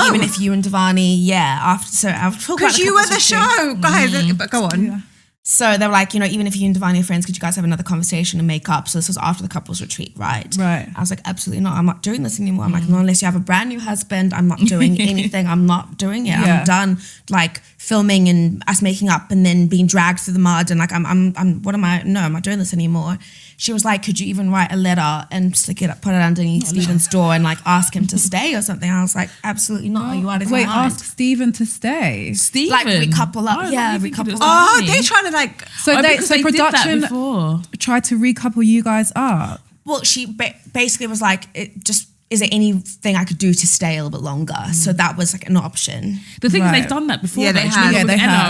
even if you and Divarni, I'll talk about because you were the show, guys. But go on. Yeah. So they were like, you know, even if you and Divarni are friends, could you guys have another conversation and make up? So this was after the couples retreat, right? Right. I was like, absolutely not. I'm not doing this anymore. I'm like, no, unless you have a brand new husband, I'm not doing anything. I'm not doing it. I'm done like filming and us making up and then being dragged through the mud and like I'm not doing this anymore. She was like, could you even write a letter and stick it up, put it underneath Stephen's door and like ask him to stay or something? I was like, absolutely not. Are you out of your mind? Ask Stephen to stay. Stephen? Like we couple up. We couple up. Oh, they're trying to like. So production tried to recouple you guys up. Well, she basically was like, it just is there anything I could do to stay a little bit longer? So that was like an option. The thing is, they've done that before. Yeah, though. they have.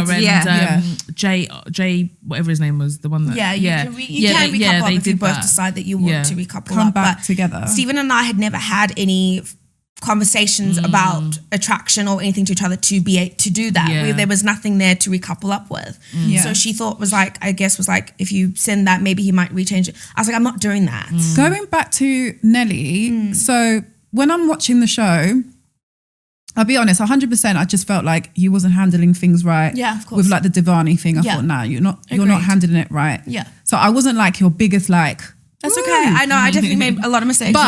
With They Ella have. and Jay, whatever his name was, the one that. You can recouple up if you both decide that you want to recouple Come up. back but together. Stephen and I had never had any conversations about attraction or anything to each other to do that. Yeah. There was nothing there to recouple up with. Yeah. So she thought if you send that, maybe he might rechange it. I was like, I'm not doing that. Going back to Nelly, so when I'm watching the show, I'll be honest, 100%, I just felt like you wasn't handling things right. Yeah, of course. With like the Divarni thing. I Yeah. thought, nah, you're not Agreed. handling it right. Yeah. So I wasn't like your biggest like, That's okay. I know I definitely made a lot of mistakes.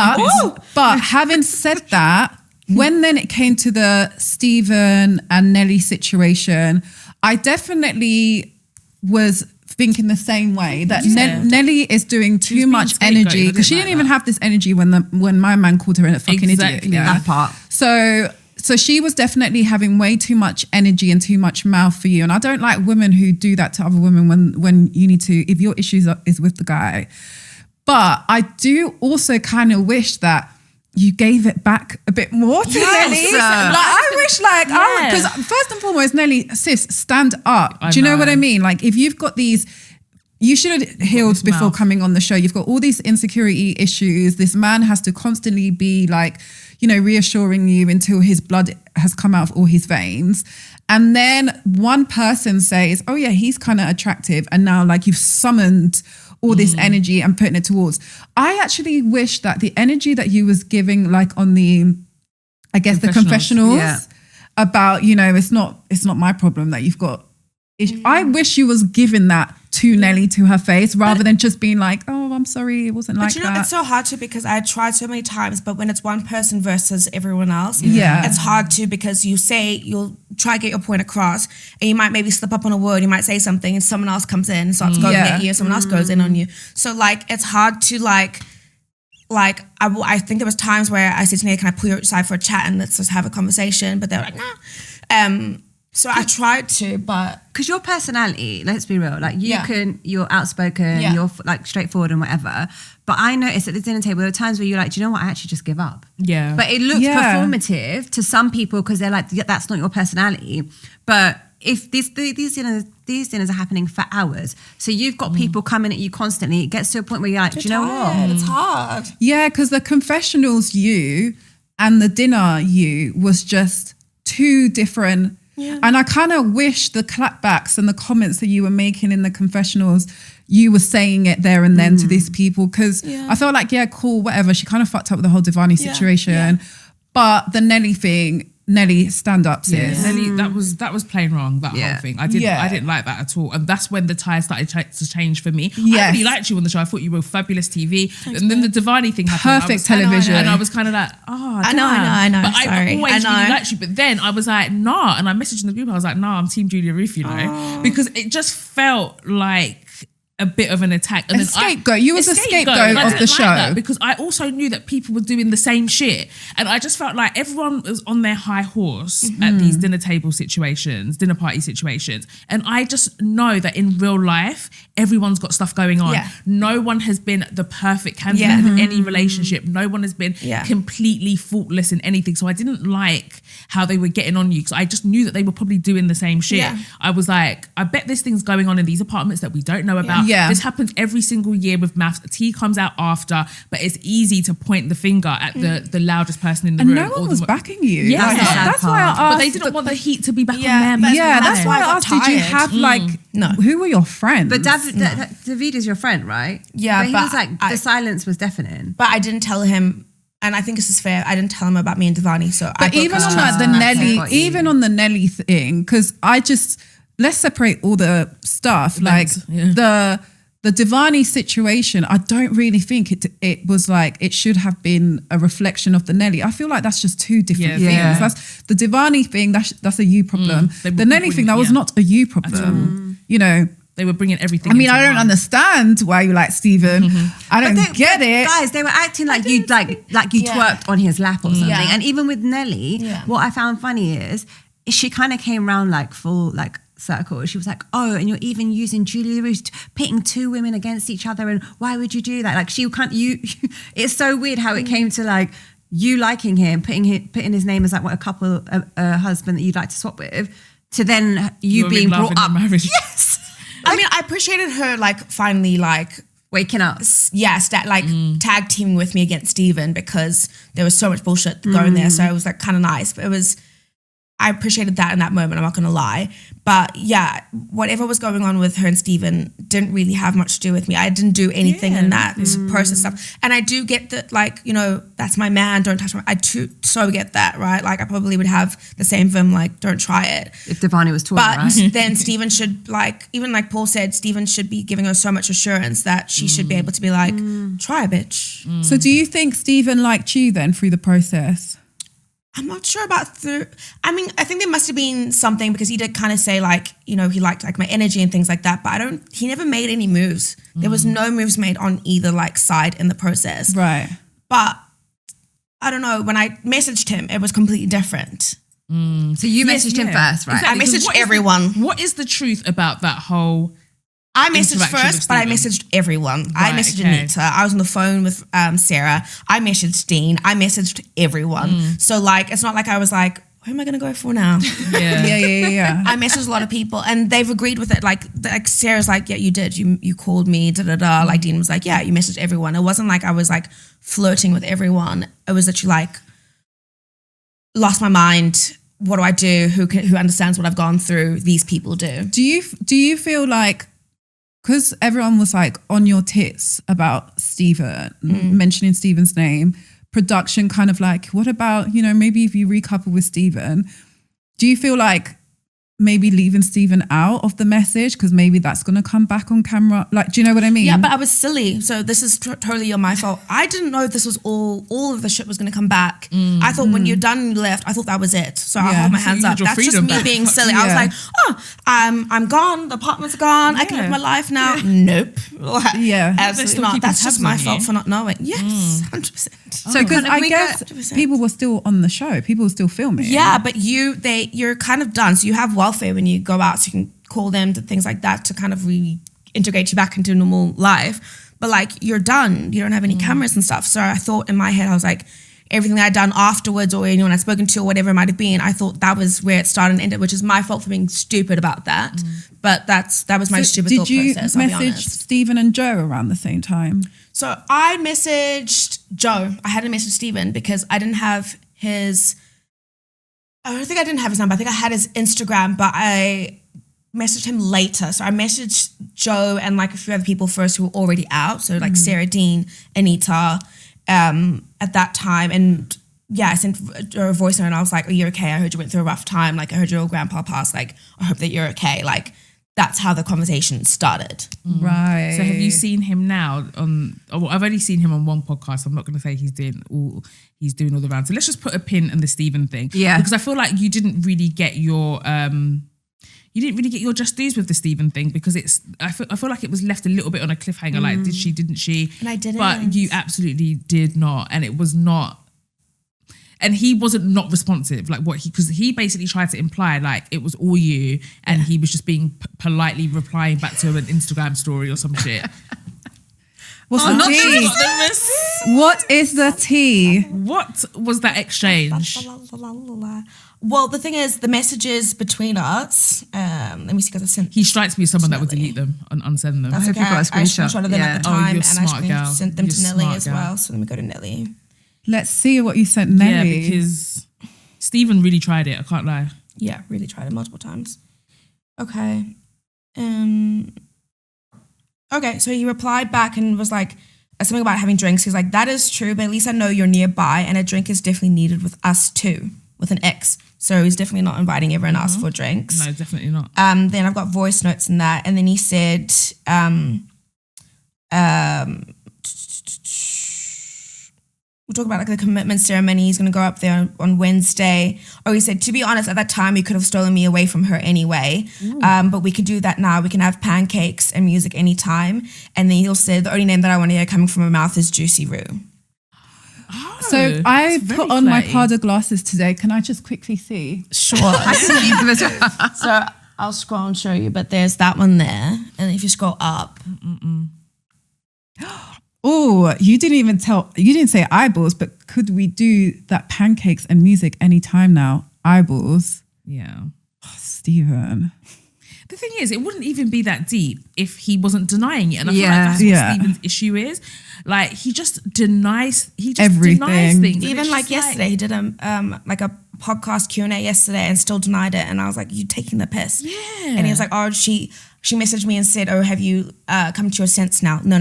But having said that, when then it came to the Stephen and Nelly situation, I definitely was thinking the same way that Nelly is doing too much energy because she didn't even have this energy when my man called her a fucking idiot. Yeah. That part. So she was definitely having way too much energy and too much mouth for you. And I don't like women who do that to other women when you need to, if your issue is with the guy. But I do also kind of wish that you gave it back a bit more to Nelly. I wish because first and foremost, Nelly, sis, stand up. Do you know what I mean? Like if you've got these, you should have healed before coming on the show. You've got all these insecurity issues. This man has to constantly be like, reassuring you until his blood has come out of all his veins. And then one person says, oh yeah, he's kind of attractive. And now like you've summoned all this energy and putting it towards. I actually wish that the energy that you was giving like on the, I guess the confessionals about, it's not my problem that you've got. I wish you was giving that to Nelly to her face rather than just being like, oh, I'm sorry, it wasn't like that. But it's so hard to because I tried so many times, but when it's one person versus everyone else, Yeah. it's hard to because you'll try to get your point across and you might maybe slip up on a word, you might say something and someone else comes in and starts going at you and someone else goes in on you. So like, it's hard to I think there was times where I said to Nelly, can I pull you aside for a chat and let's just have a conversation? But they're like, nah. So I tried to, but because your personality, let's be real, like you're outspoken, you're like straightforward and whatever. But I noticed at the dinner table, there were times where you're like, do you know what? I actually just give up. Yeah. But it looks performative to some people because they're like, that's not your personality. But if these dinners are happening for hours, so you've got people coming at you constantly, it gets to a point where you're like, do you know what? It's hard. Yeah, because the confessionals you and the dinner you was just two different. Yeah. And I kind of wish the clapbacks and the comments that you were making in the confessionals, you were saying it there and then to these people because I felt like, cool, whatever. She kind of fucked up with the whole Divarni situation. Yeah. But the Nelly thing, Nelly, stand up, sis. Yeah. Nelly, that was plain wrong, that whole thing. I didn't like that at all. And that's when the tide started to change for me. Yes. I really liked you on the show. I thought you were fabulous TV. Thanks, and then the Divarni thing happened. Perfect television. And I was kind of like, I know. But I always really liked you. But then I was like, nah. And I messaged in the group. I was like, nah, I'm Team Julia Ruth, because it just felt like a bit of an attack. And scapegoat. You was a scapegoat of the show. That because I also knew that people were doing the same shit. And I just felt like everyone was on their high horse at these dinner party situations. And I just know that in real life, everyone's got stuff going on. Yeah. No one has been the perfect candidate in any relationship. No one has been completely faultless in anything. So I didn't like how they were getting on you because I just knew that they were probably doing the same shit. Yeah. I was like, I bet this thing's going on in these apartments that we don't know about. Yeah. This happens every single year with maths. Tea comes out after, but it's easy to point the finger at the loudest person in the room. And no one was backing you. Yeah, that's why I asked. But they didn't want the heat to be back on them. Yeah, that's why I asked, did you have who were your friends? But David is your friend, right? Yeah, but he was like, the silence was deafening. But I didn't tell him, and I think this is fair, I didn't tell him about me and Divarni. So but even on the Nelly thing, because let's separate all the stuff. The Divarni situation, I don't really think it was like, it should have been a reflection of the Nelly. I feel like that's just two different things. That's the Divarni thing, that's a you problem. The Nelly thing, that was not a you problem. They were bringing everything. I mean, I don't understand why you like Stephen. I don't get it. Guys, they were acting like you twerked on his lap or something. Yeah. And even with Nelly, what I found funny is she kind of came around like full circle. She was like, oh, and you're even using Julia Ruth, pitting two women against each other, and why would you do that? Like she can't. It's so weird how it came to like you liking him, putting his name as like what a couple, a husband that you'd like to swap with, to then you being brought up. Yes. I mean, I appreciated her like finally like waking up. Yes, that like tag teaming with me against Steven, because there was so much bullshit going there. So it was like kind of nice, but I appreciated that in that moment, I'm not going to lie. But yeah, whatever was going on with her and Steven didn't really have much to do with me. I didn't do anything in that process stuff. And I do get that, like, you know, that's my man, don't touch him. I so get that, right? Like, I probably would have the same for him, like, don't try it. If Divarni was talking, but right? then Steven should, like, even like Paul said, Steven should be giving her so much assurance that she should be able to be like, try, bitch. So do you think Steven liked you then through the process? I'm not sure about I mean, I think there must have been something, because he did kind of say like, you know, he liked like my energy and things like that, but he never made any moves. There was no moves made on either like side in the process. Right. But I don't know, when I messaged him, it was completely different. So you messaged him first, right? Exactly. I messaged everyone. What is the truth about that whole I messaged first, but I messaged everyone. I messaged Anita. I was on the phone with Sarah. I messaged Dean. I messaged everyone. So like, it's not like I was like, who am I going to go for now? Yeah. I messaged a lot of people and they've agreed with it. Like Sarah's like, yeah, you did. You called me, da-da-da. Like Dean was like, yeah, you messaged everyone. It wasn't like I was like flirting with everyone. It was literally like, lost my mind. What do I do? Who understands what I've gone through? These people do. Do you feel like, because everyone was like on your tits about Steven, mentioning Steven's name, production kind of like, what about, you know, maybe if you recouple with Steven, do you feel like maybe leaving Steven out of the message because maybe that's going to come back on camera? Like, do you know what I mean? Yeah, but I was silly. So this is totally my fault. I didn't know this was all of the shit was going to come back. I thought when you're done and left, I thought that was it. So I hold my hands up. That's just me being silly. I was like, oh, I'm gone. The apartment's gone. I can live my life now. Nope. Absolutely not. That's just my fault for not knowing. Yes, 100%. So because I guess people were still on the show. People were still filming. Yeah, but you're kind of done. So you have welfare when you go out, so you can call them to things like that to kind of reintegrate you back into normal life. But like, you're done. You don't have any cameras and stuff. So I thought in my head, I was like, everything I'd done afterwards or anyone I'd spoken to or whatever it might have been, I thought that was where it started and ended, which is my fault for being stupid about that. But that was my stupid thought process. Did you message Steven and Joe around the same time? So I messaged Joe. I hadn't messaged Steven because I didn't have his... I don't think I didn't have his number. I think I had his Instagram, but I messaged him later. So I messaged Joe and like a few other people first who were already out. So like Sarah, Dean, Anita at that time. And yeah, I sent a voice note and I was like, are you okay? I heard you went through a rough time. Like I heard your grandpa passed. Like I hope that you're okay. Like that's how the conversation started. Right. So have you seen him now I've only seen him on one podcast. I'm not going to say he's doing all the rounds. So let's just put a pin in the Steven thing. Yeah. Because I feel like you didn't really get your just dues with the Steven thing, because I feel like it was left a little bit on a cliffhanger. Like, did she, didn't she? And I didn't. But you absolutely did not. And it was not. And he wasn't not responsive, like because he basically tried to imply like it was all you, and he was just being politely replying back to an Instagram story or some shit. What's the tea? What is the tea? What was that exchange? Well, the thing is, the messages between us. Let me see, because I sent. He strikes me as someone that would delete them and unsend them. That's okay. I screenshotted them at the time, and I sent them to Nelly as well. So let me go to Nelly. Let's see what you sent Nelly. Yeah, because Steven really tried it. I can't lie. Yeah, really tried it multiple times. Okay. Okay, so he replied back and was like, something about having drinks. He's like, that is true, but at least I know you're nearby, and a drink is definitely needed with us too, with an X. So he's definitely not inviting everyone else for drinks. No, definitely not. Then I've got voice notes and that. And then he said, we'll talk about like the commitment ceremony. He's going to go up there on Wednesday. Oh, he said, to be honest, at that time, you could have stolen me away from her anyway. But we could do that now. We can have pancakes and music anytime. And then he'll say, the only name that I want to hear coming from her mouth is Juicy Roo. Oh, so I put on my Prada glasses today. Can I just quickly see? Sure. So I'll scroll and show you, but there's that one there. And if you scroll up. Oh, you didn't say eyeballs, but could we do that pancakes and music anytime now? Eyeballs. Yeah. Oh, Steven. The thing is, it wouldn't even be that deep if he wasn't denying it. And I feel like that's what Steven's issue is. Like, he just denies denies things. Even like yesterday, he did like a podcast Q&A yesterday and still denied it. And I was like, you taking the piss. Yeah. And he was like, oh, she messaged me and said, oh, have you come to your sense now? No.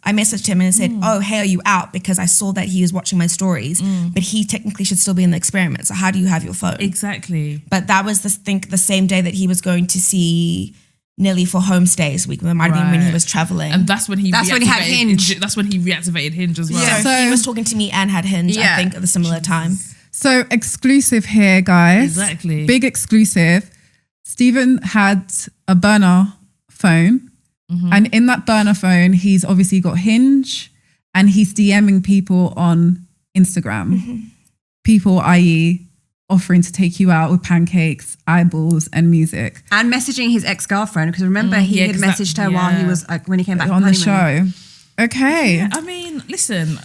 I messaged him and said, oh, hey, are you out? Because I saw that he was watching my stories, but he technically should still be in the experiment. So how do you have your phone? Exactly. But that was the same day that he was going to see Nelly for homestays week. It might have been when he was traveling. And that's when he had Hinge. That's when he reactivated Hinge as well. Yeah. So he was talking to me and had Hinge, I think, at a similar time. So exclusive here, guys. Exactly. Big exclusive. Steven had a burner phone, and in that burner phone, he's obviously got Hinge, and he's DMing people on Instagram. People, i.e., offering to take you out with pancakes, eyeballs, and music. And messaging his ex-girlfriend, because remember he had messaged her while he was when he came back on from the show. Okay. Yeah, I mean, listen.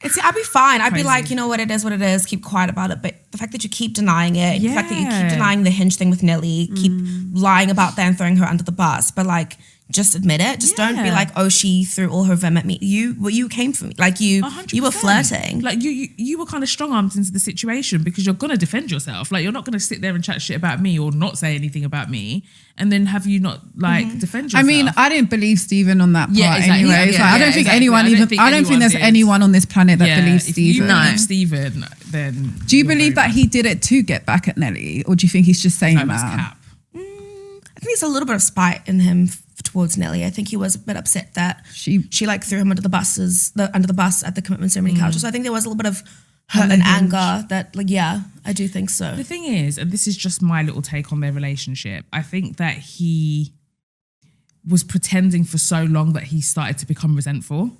I'd be fine. I'd be like, you know what it is, keep quiet about it. But the fact that you keep denying it, the fact that you keep denying the Hinge thing with Nelly, keep lying about that and throwing her under the bus, but like, just admit it. Just don't be like, oh, she threw all her vim at me. You came for me. Like you 100%. were flirting. Like you were kind of strong-armed into the situation because you're going to defend yourself. Like, you're not going to sit there and chat shit about me or not say anything about me and then have you not defend yourself. I mean, I didn't believe Steven on that part exactly. anyway. I don't think anyone I don't think there's anyone on this planet that believes Steven. If you believe Steven, then... Do you believe that he did it to get back at Nelly, or do you think he's just saying that? I think there's a little bit of spite in him towards Nelly. I think he was a bit upset that she like threw him under the bus at the commitment ceremony couch. So I think there was a little bit of hurt and anger that, like, I do think so. The thing is, and this is just my little take on their relationship, I think that he was pretending for so long that he started to become resentful.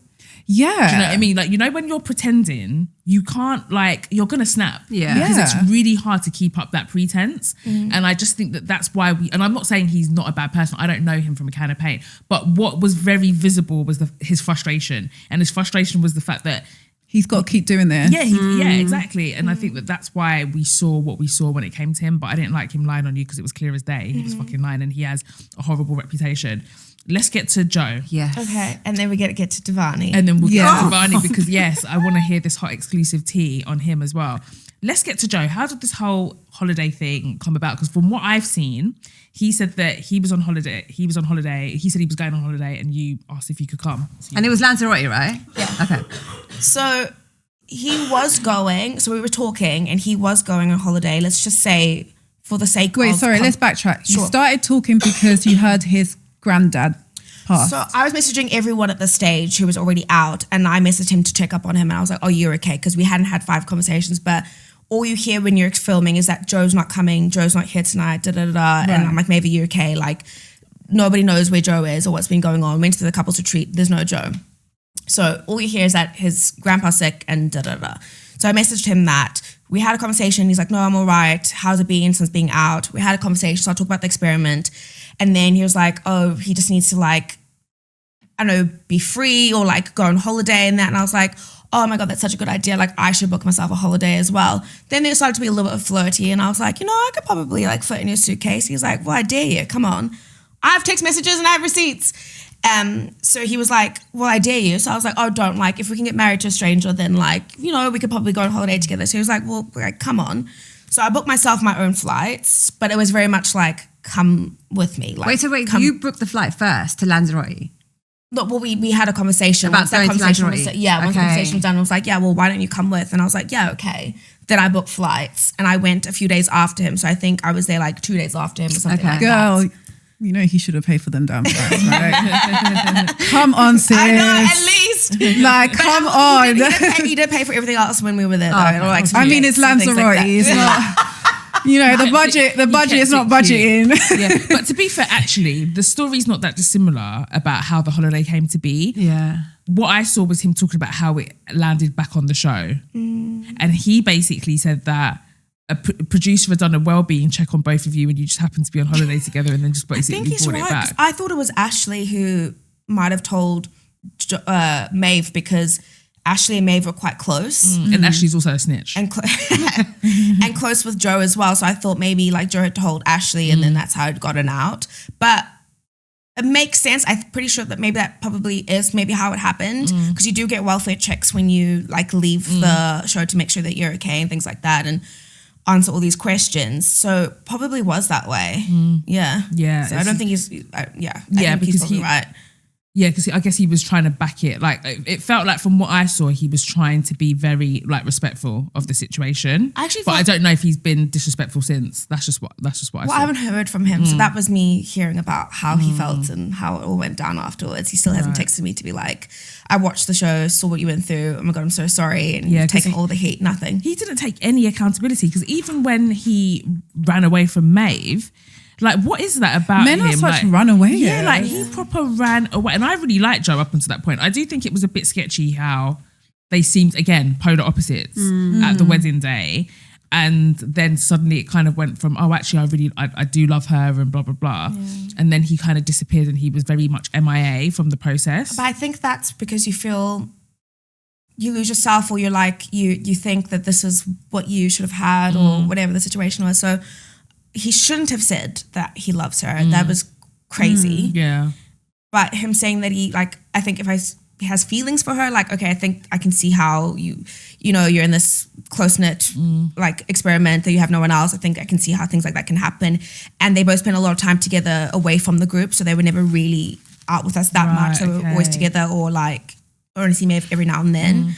Yeah. Do you know what I mean? Like, you know, when you're pretending, you can't, like, you're going to snap. Yeah. Because it's really hard to keep up that pretense. And I just think that that's why and I'm not saying he's not a bad person. I don't know him from a can of paint. But what was very visible was his frustration. And his frustration was the fact that he's got to keep doing this. Yeah, exactly. And I think that that's why we saw what we saw when it came to him. But I didn't like him lying on you because it was clear as day. He was fucking lying and he has a horrible reputation. Let's get to Joe. Yes. Okay. And then we get to Divarni. And then we'll get to Divarni because, yes, I want to hear this hot exclusive tea on him as well. Let's get to Joe. How did this whole holiday thing come about? Because from what I've seen, he said that he was on holiday. He said he was going on holiday and you asked if you could come. So and it was Lanzarote, right? Yeah. Okay. So he was going, so we were talking and he was going on holiday. Let's just say for the sake of... Wait, sorry, let's backtrack. You started talking because you heard his granddad pass. So I was messaging everyone at the stage who was already out and I messaged him to check up on him and I was like, oh, you're okay, because we hadn't had 5 conversations, but all you hear when you're filming is that Joe's not coming, Joe's not here tonight, and I'm like, maybe you're okay, like nobody knows where Joe is or what's been going on. Went to the couples retreat, there's no Joe. So all you hear is that his grandpa's sick and So I messaged him that. We had a conversation. He's like, no, I'm all right. How's it been since being out? We had a conversation. So I talked about the experiment. And then he was like, oh, he just needs to like, I don't know, be free or like go on holiday and that. And I was like, oh my God, that's such a good idea. Like I should book myself a holiday as well. Then they started to be a little bit flirty. And I was like, you know, I could probably like fit in your suitcase. He's like, well, I dare you. Come on. I have text messages and I have receipts. So he was like, well, I dare you. So I was like, oh, don't, like, if we can get married to a stranger, then like, you know, we could probably go on holiday together. So he was like, well, like, come on. So I booked myself my own flights, but it was very much like, come with me. Like, wait, you booked the flight first to Lanzarote? No, well, we had a conversation. About going to Lanzarote? Once the conversation was done, I was like, yeah, well, why don't you come with? And I was like, yeah, okay. Then I booked flights and I went a few days after him. So I think I was there like 2 days after him or something like that. Girl, you know he should have paid for them damn flights, right? Come on, sis. I know, at least. Like, come on. He did pay for everything else when we were there, though. Okay. Like, I mean, it's Lanzarote. Like it's not, you know, the budget is not budgeting. Yeah, but to be fair, actually, the story's not that dissimilar about how the holiday came to be. Yeah. What I saw was him talking about how it landed back on the show. And he basically said that a producer had done a well-being check on both of you and you just happened to be on holiday together and then just basically brought it back. I thought it was Ashley who might have told Maeve because Ashley and Maeve were quite close. And Ashley's also a snitch. And and close with Joe as well. So I thought maybe like Joe had told Ashley and then that's how it gotten out. But it makes sense. I'm pretty sure that maybe that probably is maybe how it happened because you do get welfare checks when you like leave the show to make sure that you're okay and things like that and answer all these questions. So probably was that way. Yeah. Yeah. So I don't think he's, I think because he's probably right. Yeah, because I guess he was trying to back it. Like, it felt like from what I saw, he was trying to be very like respectful of the situation. But I don't know if he's been disrespectful since. That's just what I saw. I haven't heard from him, so that was me hearing about how he felt and how it all went down afterwards. He still hasn't texted me to be like, I watched the show, saw what you went through. Oh my God, I'm so sorry. And you've taken all the heat. Nothing. He didn't take any accountability because even when he ran away from Maeve. Like, what is that about him? Men are such like, runaways. Yeah, like he proper ran away. And I really liked Joe up until that point. I do think it was a bit sketchy how they seemed, again, polar opposites at the wedding day. And then suddenly it kind of went from, oh, actually, I do love her and blah, blah, blah. Yeah. And then he kind of disappeared and he was very much MIA from the process. But I think that's because you feel you lose yourself or you're like, you think that this is what you should have had or whatever the situation was. So he shouldn't have said that he loves her. That was crazy. Yeah. But him saying that he, like, I think if he has feelings for her, like, okay, I think I can see how you know, you're in this close-knit, like, experiment that you have no one else. I think I can see how things like that can happen. And they both spent a lot of time together away from the group, so they were never really out with us that much. They were always together or, like, only see me every now and then.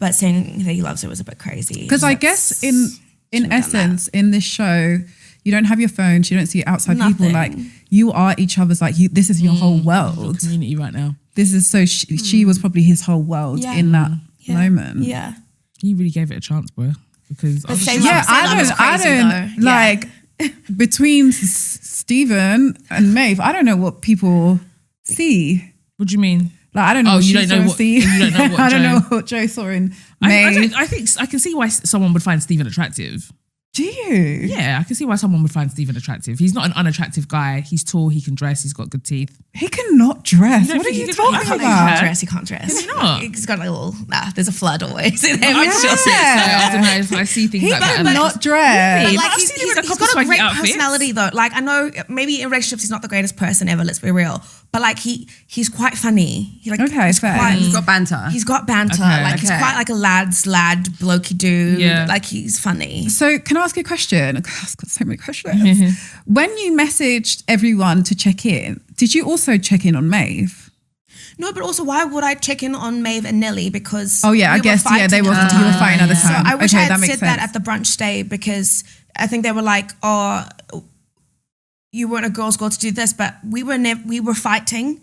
But saying that he loves her was a bit crazy. Because I guess in essence, in this show, you don't have your phones, you don't see outside people. Like, you are each other's, like, this is your whole world. Your community right now. This is so, she was probably his whole world in that moment. Yeah. He really gave it a chance, bro. Because I don't like, between Steven and Maeve, I don't know what people see. What do you mean? Like, I don't know. You don't know what I don't know what Joe saw in Maeve. I think I can see why someone would find Steven attractive. Do you? Yeah, I can see why someone would find Steven attractive. He's not an unattractive guy. He's tall, he can dress, he's got good teeth. He cannot dress. What are you talking about? He can't dress. Can he not? He's got like a little, there's a flood always in him. I don't know, I see things like that. He cannot dress. But like, he's got a great personality though. Like, I know maybe in relationships he's not the greatest person ever, let's be real. But like he's quite funny. He's got banter. He's got banter. He's quite like a lad's lad, blokey dude. Yeah. Like, he's funny. So can I ask you a question? I've got so many questions. When you messaged everyone to check in, did you also check in on Maeve? No, but also why would I check in on Maeve and Nelly? Because I guess you were fighting at the time. So I wish I had said that at the brunch day because I think they were like, oh, you weren't a girl's goal to do this, but we were fighting.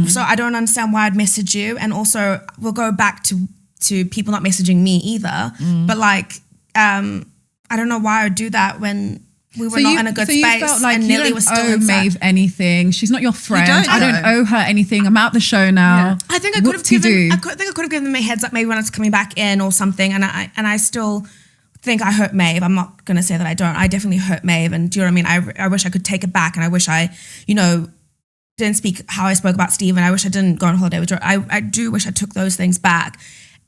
So I don't understand why I'd message you. And also we'll go back to people not messaging me either. But like, I don't know why I'd do that when we were not in a good space. You felt like and you Nelly don't was still owe Maeve anything. She's not your friend. I don't owe her anything. I'm out the show now. Yeah. I think I could have given them a heads up maybe when I was coming back in or something. And I still think I hurt Maeve. I'm not going to say that I don't. I definitely hurt Maeve. And do you know what I mean? I wish I could take it back. And I wish I, didn't speak how I spoke about Steve. And I wish I didn't go on holiday with Joe. I do wish I took those things back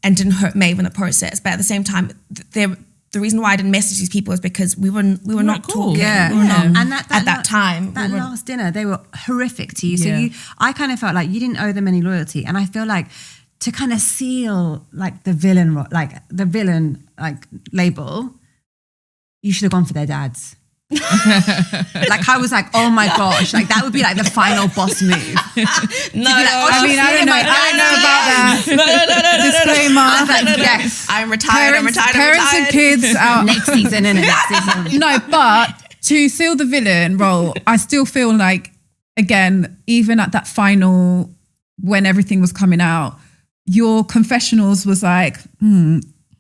and didn't hurt Maeve in the process. But at the same time, the reason why I didn't message these people is because we were not talking. Yeah. We were not, and at that time. That last dinner, they were horrific to you. So I kind of felt like you didn't owe them any loyalty. And I feel like to kind of seal like the villain label, you should have gone for their dads. Like, I was like, oh my gosh, like that would be like the final boss move. I don't know about that. Disclaimer. I was like, yes, I'm retired. Parents and kids out next season. No, but to seal the villain role, I still feel like, again, even at that final, when everything was coming out, your confessionals was like,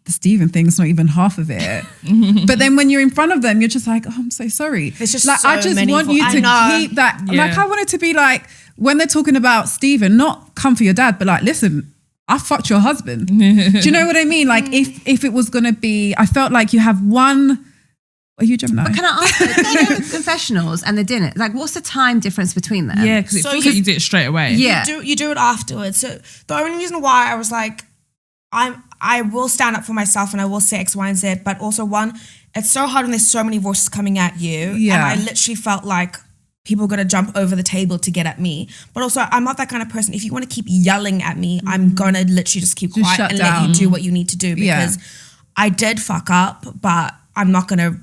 the Steven thing's not even half of it. But then when you're in front of them, you're just like, oh, I'm so sorry. It's just like, so I just many want you to keep that. Yeah. Like, I want it to be like, when they're talking about Steven, not come for your dad, but like, listen, I fucked your husband. Do you know what I mean? Like, if it was going to be, I felt like you have one, Are you Gemini? But can I ask, the confessionals and the dinner, like what's the time difference between them? Yeah, because it feels like you did it straight away. Yeah. You do it afterwards. So the only reason why I was like, I will stand up for myself and I will say X, Y, and Z. But also it's so hard when there's so many voices coming at you. Yeah. And I literally felt like people are going to jump over the table to get at me. But also I'm not that kind of person. If you want to keep yelling at me, I'm going to literally just keep quiet shut and down. let you do what you need to do. Because I did fuck up, but I'm not going to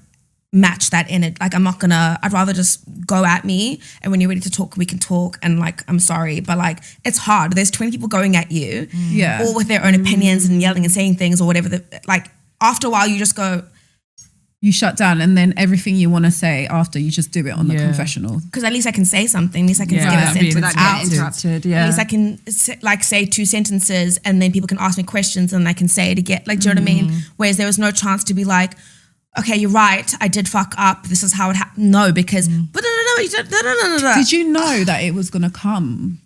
match that in it. Like I'd rather just go at me, and when you're ready to talk, we can talk, and like, I'm sorry, but like, it's hard. There's 20 people going at you, all with their own opinions and yelling and saying things or whatever. Like after a while, you just go, you shut down, and then everything you want to say after, you just do it on the confessional. because at least I can say something. At least I can give a without being sentence Without out. getting interrupted, At least I can say 2 sentences, and then people can ask me questions, and I can say it again. Like, do you know what I mean? Whereas there was no chance to be like, okay, you're right, I did fuck up. This is how it happened. No, because Did you know that it was going to come?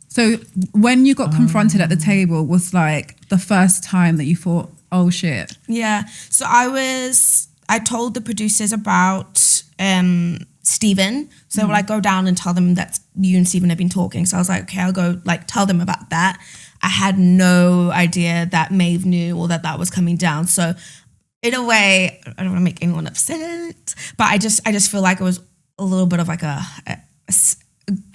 So when you got confronted at the table was like the first time that you thought, oh shit. Yeah. So I told the producers about Steven. So they were like, go down and tell them that you and Steven have been talking. So I was like, okay, I'll go like tell them about that. I had no idea that Maeve knew or that was coming down. So in a way, I don't want to make anyone upset, but I just feel like it was a little bit of like a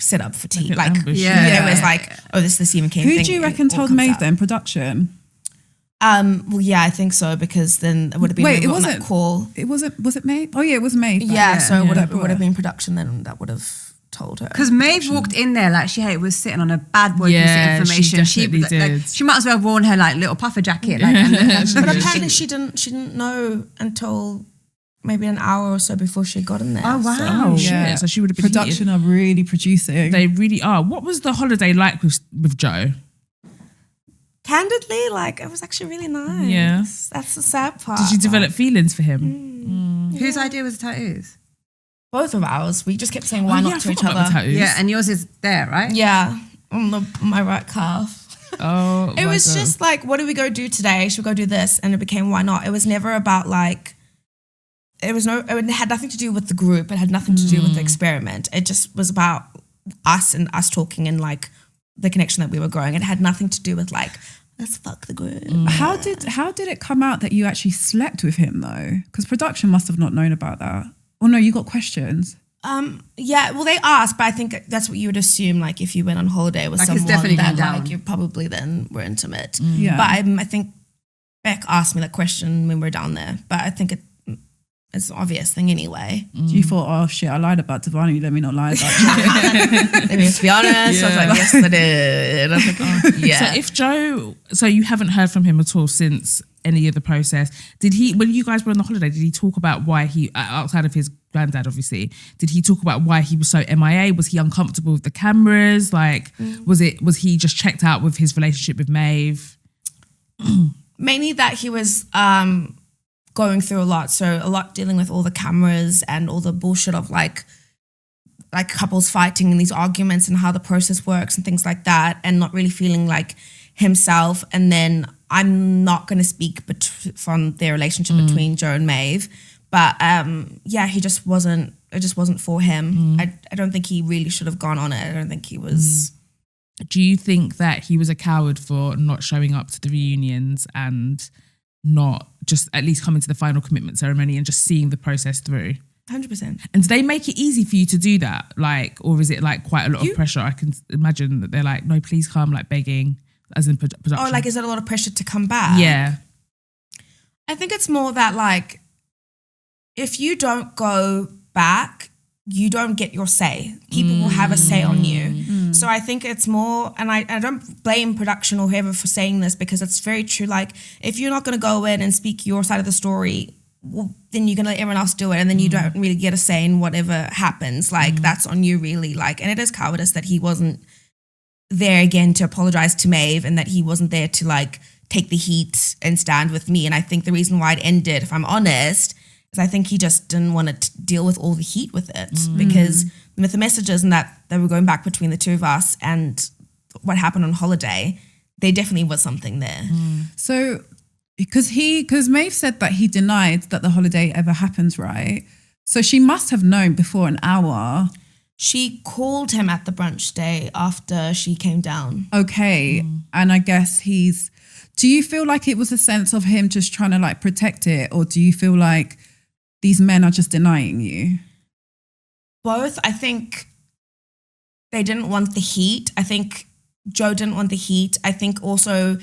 setup for tea. Like ambush. it was like, oh, this is the Stephen King thing. Who do you reckon It all told comes Maeve out. then? Production? Well, yeah, I think so, because then it would have been Wait, it on that wasn't call. Was it Maeve? Oh yeah, it was Maeve. Yeah, so it would have Yeah. been production then that would have told her. Because Maeve walked in there like she was sitting on a bad boy piece Yeah, of information. she definitely did. She might as well have worn her like little puffer jacket. Like, and But apparently she didn't know until maybe an hour or so before she got in there. Oh, wow. Oh Yeah. shit! So she would have been Production are really producing. They really are. What was the holiday like with Joe? Candidly, like, it was actually really nice. Yeah. That's the sad part. Did you develop feelings for him? whose idea was the tattoos? Both of ours. We just kept saying why Oh, not yeah, I to each forgot about other. the tattoos. Yeah, and yours is there, right? Yeah, on my right calf. Oh, It my was God. just like, what do we go do today? Should we go do this? And it became why not? It was never about like, it had nothing to do with the group. It had nothing to do with the experiment. It just was about us and us talking and like the connection that we were growing. It had nothing to do with like, let's fuck the group. How did it come out that you actually slept with him though? Because production must have not known about that. Oh no, you got questions. Yeah, well, they asked, but I think that's what you would assume. Like, if you went on holiday with Like, it's someone definitely that gone down. like you probably then were intimate. Yeah. But I think Beck asked me that question when we were down there. But I think it's an obvious thing anyway. You thought, oh shit, I lied about Divarni. Let me not lie about you. I mean, to be honest, I was like, yes, I did. I was like, oh, yeah. So if Joe, so you haven't heard from him at all since any of the process. Did he, when you guys were on the holiday, did he talk about why he, outside of his granddad obviously, did he talk about why he was so MIA? Was he uncomfortable with the cameras? Like, was he just checked out with his relationship with Maeve? Mainly that he was going through a lot. So a lot dealing with all the cameras and all the bullshit of like couples fighting and these arguments and how the process works and things like that, and not really feeling like himself. And then I'm not going to speak from their relationship between Joe and Maeve, but yeah, it just wasn't for him. I don't think he really should have gone on it. I don't think he was. Do you think that he was a coward for not showing up to the reunions and not just at least coming to the final commitment ceremony and just seeing the process through? 100%. And do they make it easy for you to do that? Like, or is it like quite a lot of pressure? I can imagine that they're like, no, please come, like begging, as in production. Oh, like, is it a lot of pressure to come back? Yeah. I think it's more that like, if you don't go back, you don't get your say. People will have a say on you. So I think it's more, and I don't blame production or whoever for saying this, because it's very true. Like, if you're not going to go in and speak your side of the story, well, then you're going to let everyone else do it, and then you don't really get a say in whatever happens. Like, that's on you really. Like, and it is cowardice that he wasn't there again to apologize to Maeve, and that he wasn't there to like take the heat and stand with me. And I think the reason why it ended, if I'm honest, is I think he just didn't want to deal with all the heat with it, because with the messages and that they were going back between the two of us and what happened on holiday, there definitely was something there. So because Maeve said that he denied that the holiday ever happens, right? So she must have known before an hour. She called him at the brunch day after she came down. Okay. And I guess do you feel like it was a sense of him just trying to like protect it, or do you feel like these men are just denying you? Both. I think they didn't want the heat. I think Joe didn't want the heat. I think also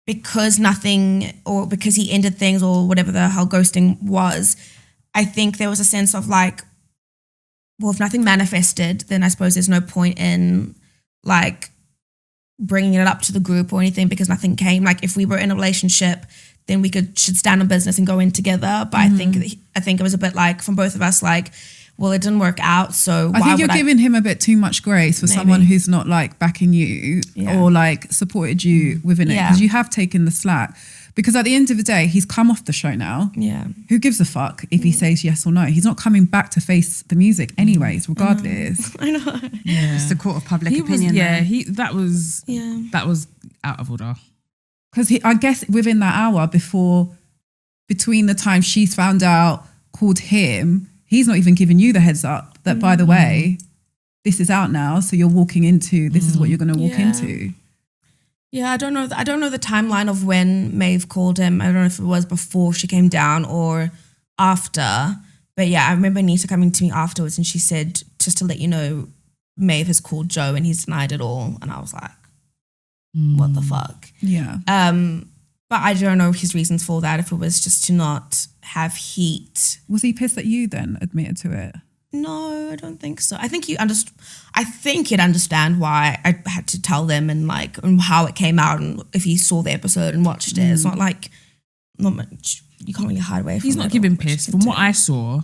because he ended things or whatever the hell ghosting was, I think there was a sense of like, well, if nothing manifested, then I suppose there's no point in like bringing it up to the group or anything because nothing came. Like if we were in a relationship, then we should stand on business and go in together. But I think it was a bit like from both of us, like, well, it didn't work out. So I think you're giving him a bit too much grace for someone who's not like backing you or like supported you within it, because you have taken the slack. Because at the end of the day, he's come off the show now. Yeah. Who gives a fuck if he says yes or no? He's not coming back to face the music anyways, regardless. I know. Yeah. It's the court of public opinion. That was out of order. Because I guess within that hour between the time she's found out, called him, he's not even giving you the heads up that, by the way, this is out now. So you're walking into, this is what you're going to walk into. Yeah, I don't know the timeline of when Maeve called him. I don't know if it was before she came down or after. But yeah, I remember Nita coming to me afterwards and she said, just to let you know, Maeve has called Joe and he's denied it all. And I was like, what the fuck? Yeah. But I don't know his reasons for that, if it was just to not have heat. Was he pissed that you then admitted to it? No, I don't think so. I think he'd understand why I had to tell them and like and how it came out and if he saw the episode and watched it. It's not like not much. You can't really hide away from it. He's not giving piss. From what I saw,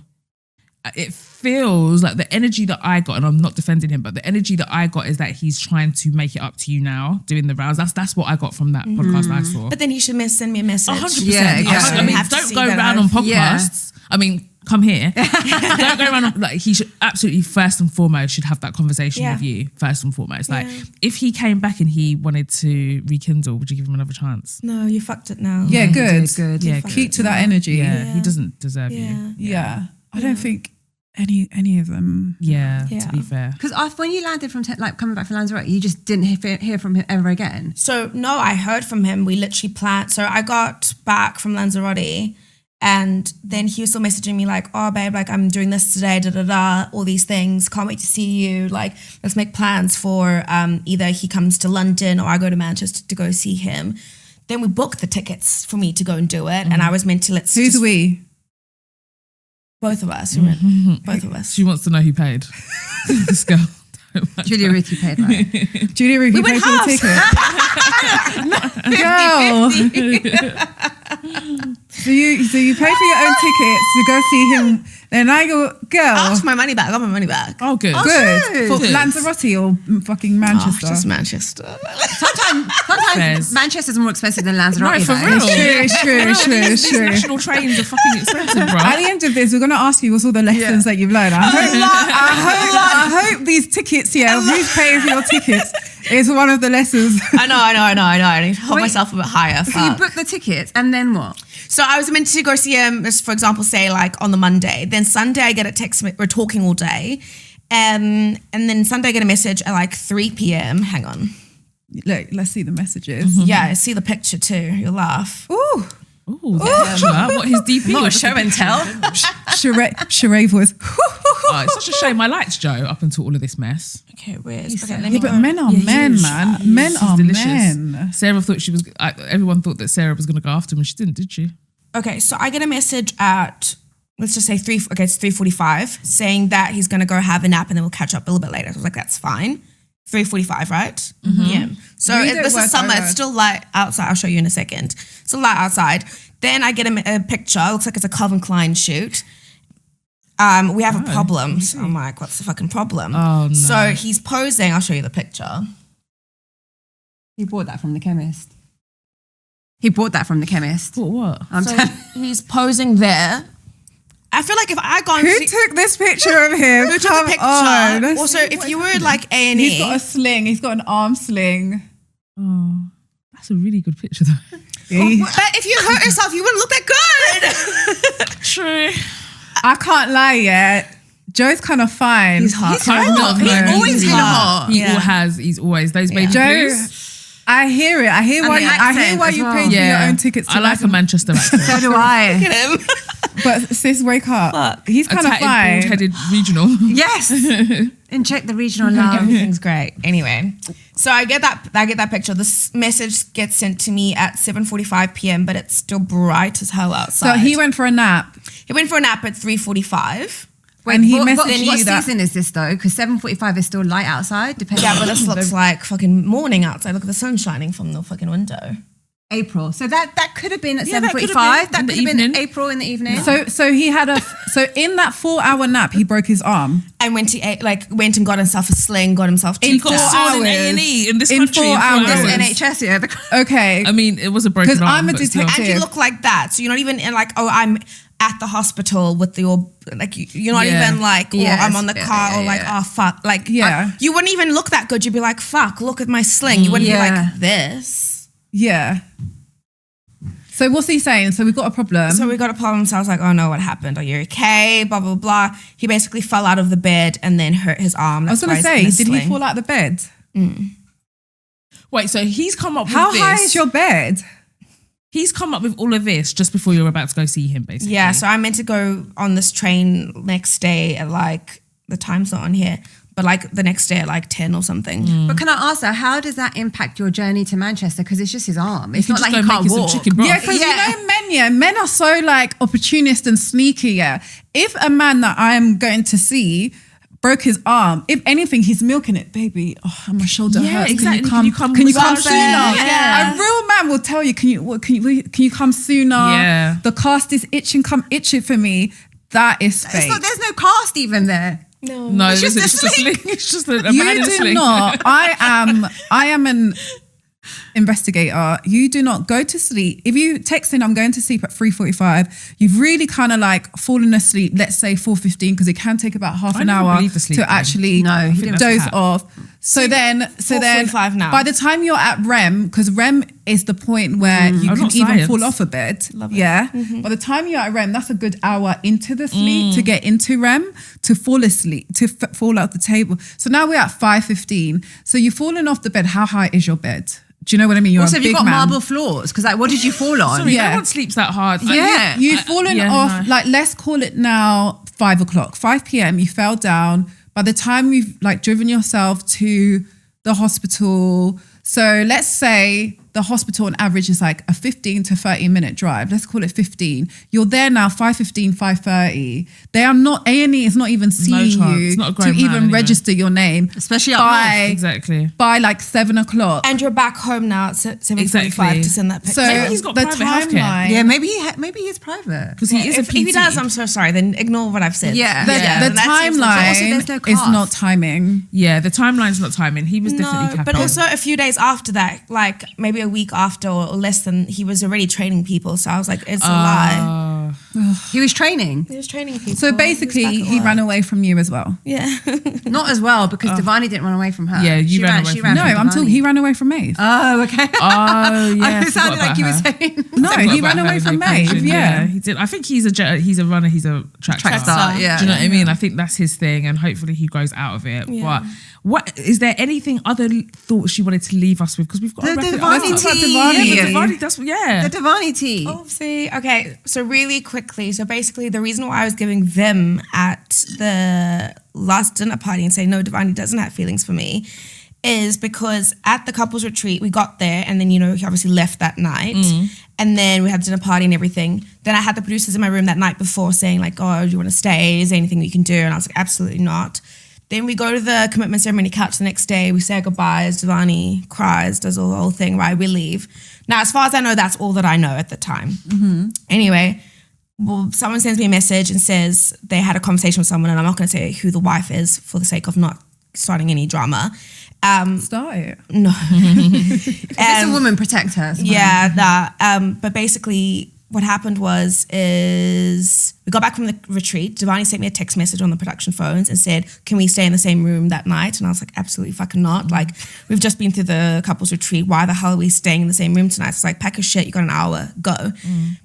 it feels like the energy that I got, and I'm not defending him, but the energy that I got is that he's trying to make it up to you now, doing the rounds. That's what I got from that podcast I saw. But then he should send me a message. 100%. Yeah. I mean, don't go around on podcasts. I mean, come here. Don't go around. Like he should absolutely first and foremost should have that conversation with you first and foremost. Like if he came back and he wanted to rekindle, would you give him another chance? No, you fucked it now. Yeah, good. Yeah, keep to that energy. Yeah, he doesn't deserve you. Yeah. I don't think any of them. Yeah, to be fair. Because when you landed from coming back from Lanzarote, you just didn't hear from him ever again. So no, I heard from him. We literally planned. So I got back from Lanzarote. And then he was still messaging me like, oh, babe, like I'm doing this today, all these things. Can't wait to see you. Like, let's make plans for either he comes to London or I go to Manchester to go see him. Then we booked the tickets for me to go and do it. And I was meant to Who's we? Both of us. Both of us. She wants to know who paid. This girl. Julia Ruth, you paid, right? Julia Ruth, you paid for the ticket. Girl. So you pay for your own tickets to go see him. Then I go, girl. I asked my money back. I got my money back. Oh, good. Good. For Lanzarote or fucking Manchester? Just Manchester. Sometimes Manchester's more expensive than Lanzarote. No, for real. It's true. These national trains are fucking expensive, bro. At the end of this, we're going to ask you what's all the lessons that you've learned. I hope these tickets here, who's paying for your tickets, is one of the lessons. I know. I need to hold myself a bit higher. So you booked the tickets and then what? So I was meant to go see him, for example, say like on the Monday. Then Sunday I get a text, we're talking all day. And then Sunday I get a message at like 3 p.m. Hang on. Look, let's see the messages. Yeah, I see the picture too. You'll laugh. Ooh. What his DP Not was a show and tell. Sheree voice. Oh, it's such a shame. I liked Joe up until all of this mess. Okay, weird. Okay, let me but go. men are men, man. Men are delicious. men. Sarah thought she was. Everyone thought that Sarah was going to go after him, and she didn't, did she? Okay, so I get a message at, let's just say it's 3:45, saying that he's going to go have a nap and then we'll catch up a little bit later. So I was like, that's fine. 3:45, right? Yeah. So this is summer. It's still light outside. I'll show you in a second. It's still light outside. Then I get a picture. It looks like it's a Calvin Klein shoot. We have a problem. So I'm like, what's the fucking problem? Oh, no. So he's posing. I'll show you the picture. He bought that from the chemist. For what? He's posing there. I feel like if I go and Who took this picture of him? Who took the picture? Also, if you were like A&E. He's got a sling. He's got an arm sling. Oh, that's a really good picture though. But if you hurt yourself, you wouldn't look that good. True. I can't lie yet. Joe's kind of fine. He's hot. He's always been hot. He's always those baby Joe, blues. I hear it. I hear why accent you as well. paid for your own tickets to I like a Manchester accent. So do I. Look at him. But sis, wake up. He's kind of fine. Bald-headed regional. Yes. And check the regional love. Everything's great. Anyway, so I get that picture. This message gets sent to me at 7:45 p.m., but it's still bright as hell outside. So he went for a nap. He went for a nap at 3:45. And he what messaged you that. season is this though? Because 7:45 is still light outside. Depending. Yeah, but this looks like fucking morning outside. Look at the sun shining from the fucking window. April. So that could have been at 7:45. that could That have could been have in been the April in the evening. So he had so in that 4-hour nap, he broke his arm. And went and got himself a sling, got himself In cheeked 4 out. hours. in A&E in this In country 4 in 4 hours. hours. NHS, yeah. Okay. I mean, it was a broken arm. Because I'm a but still. detective. And you look like that. So you're not even in like, oh, I'm at the hospital with your, like, you're not Yeah. even like, oh, Yes. I'm on the car or like, oh, fuck. Like, Yeah. you wouldn't even look that good. You'd be like, fuck, look at my sling. You wouldn't be Yeah. like this. Yeah. So what's he saying? So we've got a problem. So we got a problem. So I was like, oh no, what happened? Are you okay? Blah, blah, blah. He basically fell out of the bed and then hurt his arm. I was going to say, did he fall out of the bed? Wait, so he's come up with How this. high is your bed? He's come up with all of this just before you're about to go see him, basically. Yeah, so I meant to go on this train next day at like, the time's not on here, but like the next day at like 10 or something. But can I ask her, how does that impact your journey to Manchester? Because it's just his arm. It's You not can like just he go can't make you some walk. chicken broth. Yeah, because you know men are so like opportunist and sneaky, yeah. If a man that I am going to see broke his arm, if anything, he's milking it, baby. Oh, my shoulder Yeah, hurts. exactly. Can you come sooner? Yeah. A real man will tell you, can you come sooner? Yeah. The cast is itching, come itch it for me. That is fake. There's no cast even there. No, It's just a sling. It's just a man You in a do sling. not. I am an investigator. You do not go to sleep. If you text in, I'm going to sleep at 3:45, you've really kind of like fallen asleep, let's say 4:15, because it can take about half an never hour believe the sleep to thing. actually No, he didn't. doze Cap. off. So then 4:45 now. by the time you're at REM, because REM is the point where you Oh, can not even science. fall off a bed. Love it. Yeah. By the time you're at REM, that's a good hour into the sleep to get into REM, to fall asleep, to fall out the table. So now we're at 5:15. So you've fallen off the bed. How high is your bed? Do you know what I mean? You're Also, a have big you got man. marble floors? Because like, what did you fall on? Sorry, Yeah. no one sleeps that hard. Like, Yeah. You've fallen yeah, off, no. like, let's call it now 5 o'clock, 5 p.m. You fell down. By the time you've like driven yourself to the hospital, so let's say the hospital on average is like a 15 to 30 minute drive. Let's call it 15. You're there now 5:15, 5:30. They are not, A&E is not even seeing chance. you It's not a to grown man even anyway. register your name. Especially up by, Exactly. by like 7 o'clock. And you're back home now at 7:45 Exactly. to send that picture. So Maybe he's got the private healthcare. timeline. Yeah, maybe he's private. Because he is a if PT. he does, I'm so sorry. Then ignore what I've said. Yeah. The then that seems legit. timeline Also, there's no is cast. not timing. Yeah, the timeline's not timing. He was definitely No, capping. but also a few days after that, like maybe a week after or less than, he was already training people. So I was like, it's a lie. He was training. He was training people. So basically, he ran away from you as well. Yeah. Not as well, because Divarni didn't run away from her. Yeah, you She ran away she from No, from I'm Divarni. talking. He ran away from Maeve. Oh, okay. Oh, yeah. It sounded like you were saying. No, Forgot he about ran her away from vacation. Maeve. Yeah. He did. I think he's a runner. He's a track Track star. star, yeah. Do you know what I mean? I think that's his thing, and hopefully he grows out of it. Yeah. But what is there anything other thoughts you wanted to leave us with? Because we've got The to wrap it Divarni up. tea. Yeah, the Divarni. That's yeah. The Divarni tea. Oh, see. Okay, so really quickly. So basically, the reason why I was giving Vim at the last dinner party and saying, no, Divarni doesn't have feelings for me, is because at the couples retreat, we got there and then, he obviously left that night. And then we had dinner party and everything. Then I had the producers in my room that night before saying like, oh, do you want to stay? Is there anything we can do? And I was like, absolutely not. Then we go to the commitment ceremony couch the next day. We say our goodbyes. Divarni cries, does the whole thing, right? We leave. Now, as far as I know, that's all that I know at the time. Anyway, someone sends me a message and says they had a conversation with someone, and I'm not going to say who the wife is for the sake of not starting any drama. Start it. No. If it's a woman, protect her. Yeah, that. But basically, what happened is we got back from the retreat. Divarni sent me a text message on the production phones and said, can we stay in the same room that night? And I was like, absolutely fucking not. Like, we've just been through the couples retreat. Why the hell are we staying in the same room tonight? It's like, pack your shit. You got an hour. Go.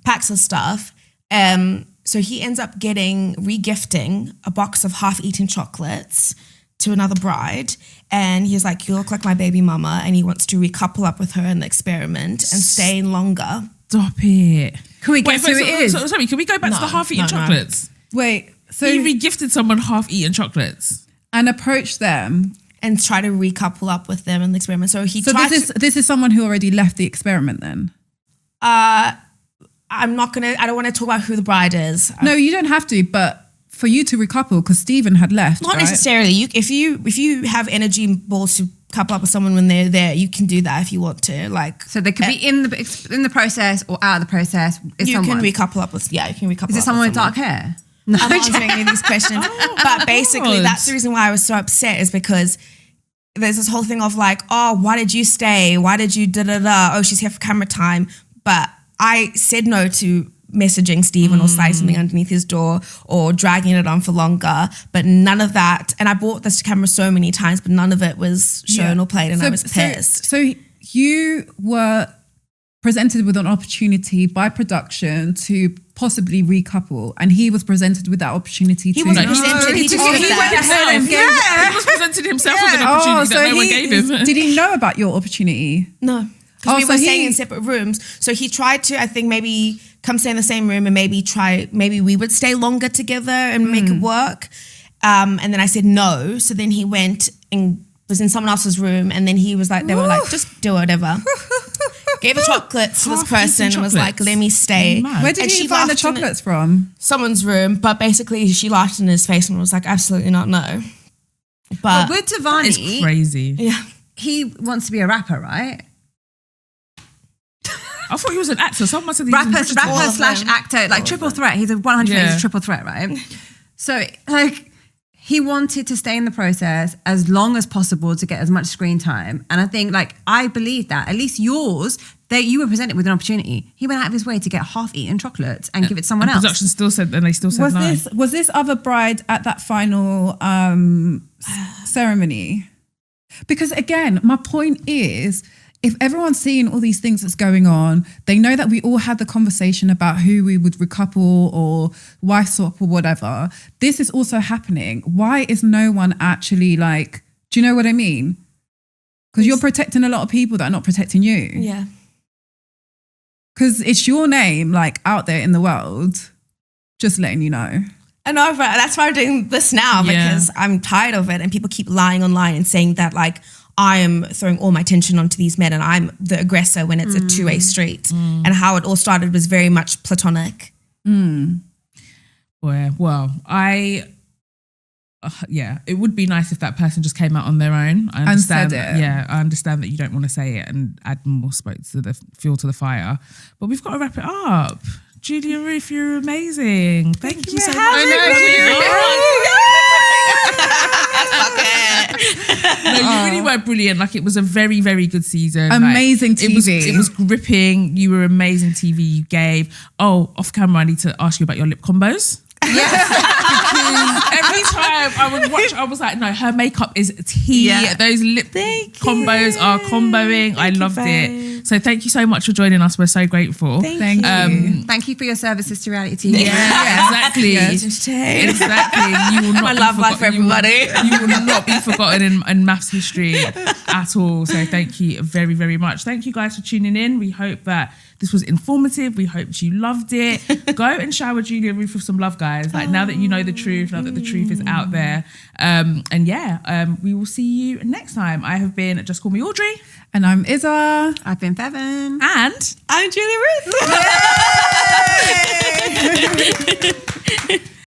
Packs his stuff. So he ends up re-gifting a box of half-eaten chocolates to another bride. And he's like, you look like my baby mama. And he wants to recouple up with her in the experiment and stay in longer. Stop it. Can we guess who it is? Sorry, can we go back to the half-eaten chocolates? Wait, so he re-gifted someone half-eaten chocolates and approached them and try to recouple up with them in the experiment. So this is someone who already left the experiment then? I don't want to talk about who the bride is. No, you don't have to, but for you to recouple, because Stephen had left, Not necessarily. If you have energy and balls to couple up with someone when they're there, you can do that if you want to. Like, so they could be in the process or out of the process. You can recouple up with. Yeah, you can recouple. Is it someone with dark hair? No, I'm not answering any of these questions. But basically, that's the reason why I was so upset, is because there's this whole thing of like, oh, why did you stay? Why did you da-da-da? Oh, she's here for camera time. But I said no to messaging Stephen or sliding something underneath his door or dragging it on for longer. But none of that, and I brought this to camera so many times, but none of it was shown or played, and I was pissed. So you were presented with an opportunity by production to possibly recouple, and he was presented with that opportunity He wasn't presented. He just he was presented himself with an opportunity that no one gave him. Did he know about your opportunity? No. Because we were staying in separate rooms. So he tried to, I think, maybe come stay in the same room and maybe we would stay longer together and make it work. And then I said no. So then he went and was in someone else's room, and then he was like, they were like, just do whatever. Gave the chocolates to this person and was like, let me stay. Where did he find the chocolates from? Someone's room. But basically she laughed in his face and was like, absolutely not, no. But with Divarni, it's crazy. Yeah. He wants to be a rapper, right? I thought he was an actor. Someone said rapper slash actor, like triple threat. He's a 100%. He's a triple threat, right? So like he wanted to stay in the process as long as possible to get as much screen time. And I think like I believe that at least yours, that you were presented with an opportunity. He went out of his way to get half-eaten chocolates and give it to someone else. Production still said, and they still said no. Was this other bride at that final ceremony? Because again, my point is, if everyone's seeing all these things that's going on, they know that we all had the conversation about who we would recouple or wife swap or whatever. This is also happening. Why is no one actually like, do you know what I mean? Because you're protecting a lot of people that are not protecting you. Yeah. Because it's your name like out there in the world, just letting you know. I know, but that's why I'm doing this now, because I'm tired of it and people keep lying online and saying that like, I am throwing all my attention onto these men and I'm the aggressor when it's a two-way street. And how it all started was very much platonic. Well, it would be nice if that person just came out on their own. I understand. And said it. Yeah, I understand that you don't want to say it and add more smoke to the fuel to the fire. But we've got to wrap it up. Julia Ruth, you're amazing. Thank you so much. No, you really were brilliant. Like, it was a very, very good season. Amazing like, TV. It was gripping. You were amazing TV you gave. Oh, off camera, I need to ask you about your lip combos. Yes. Because every time I would watch, I was like, no, her makeup is tea. Yeah. Those lip combos are comboing. I loved it. So thank you so much for joining us. We're so grateful. Thank you. Thank you for your services to reality TV. Yeah, exactly. Exactly. You will not my love life for everybody. You will not be forgotten in maths history at all. So thank you very, very much. Thank you guys for tuning in. We hope that this was informative. We hope you loved it. Go and shower Julia Ruth with some love, guys. Like, now that you know the truth, now that the truth is out there. We will see you next time. I have been Just Call Me Audrey. And I'm Isa. I've been Feven. And I'm Julia Ruth.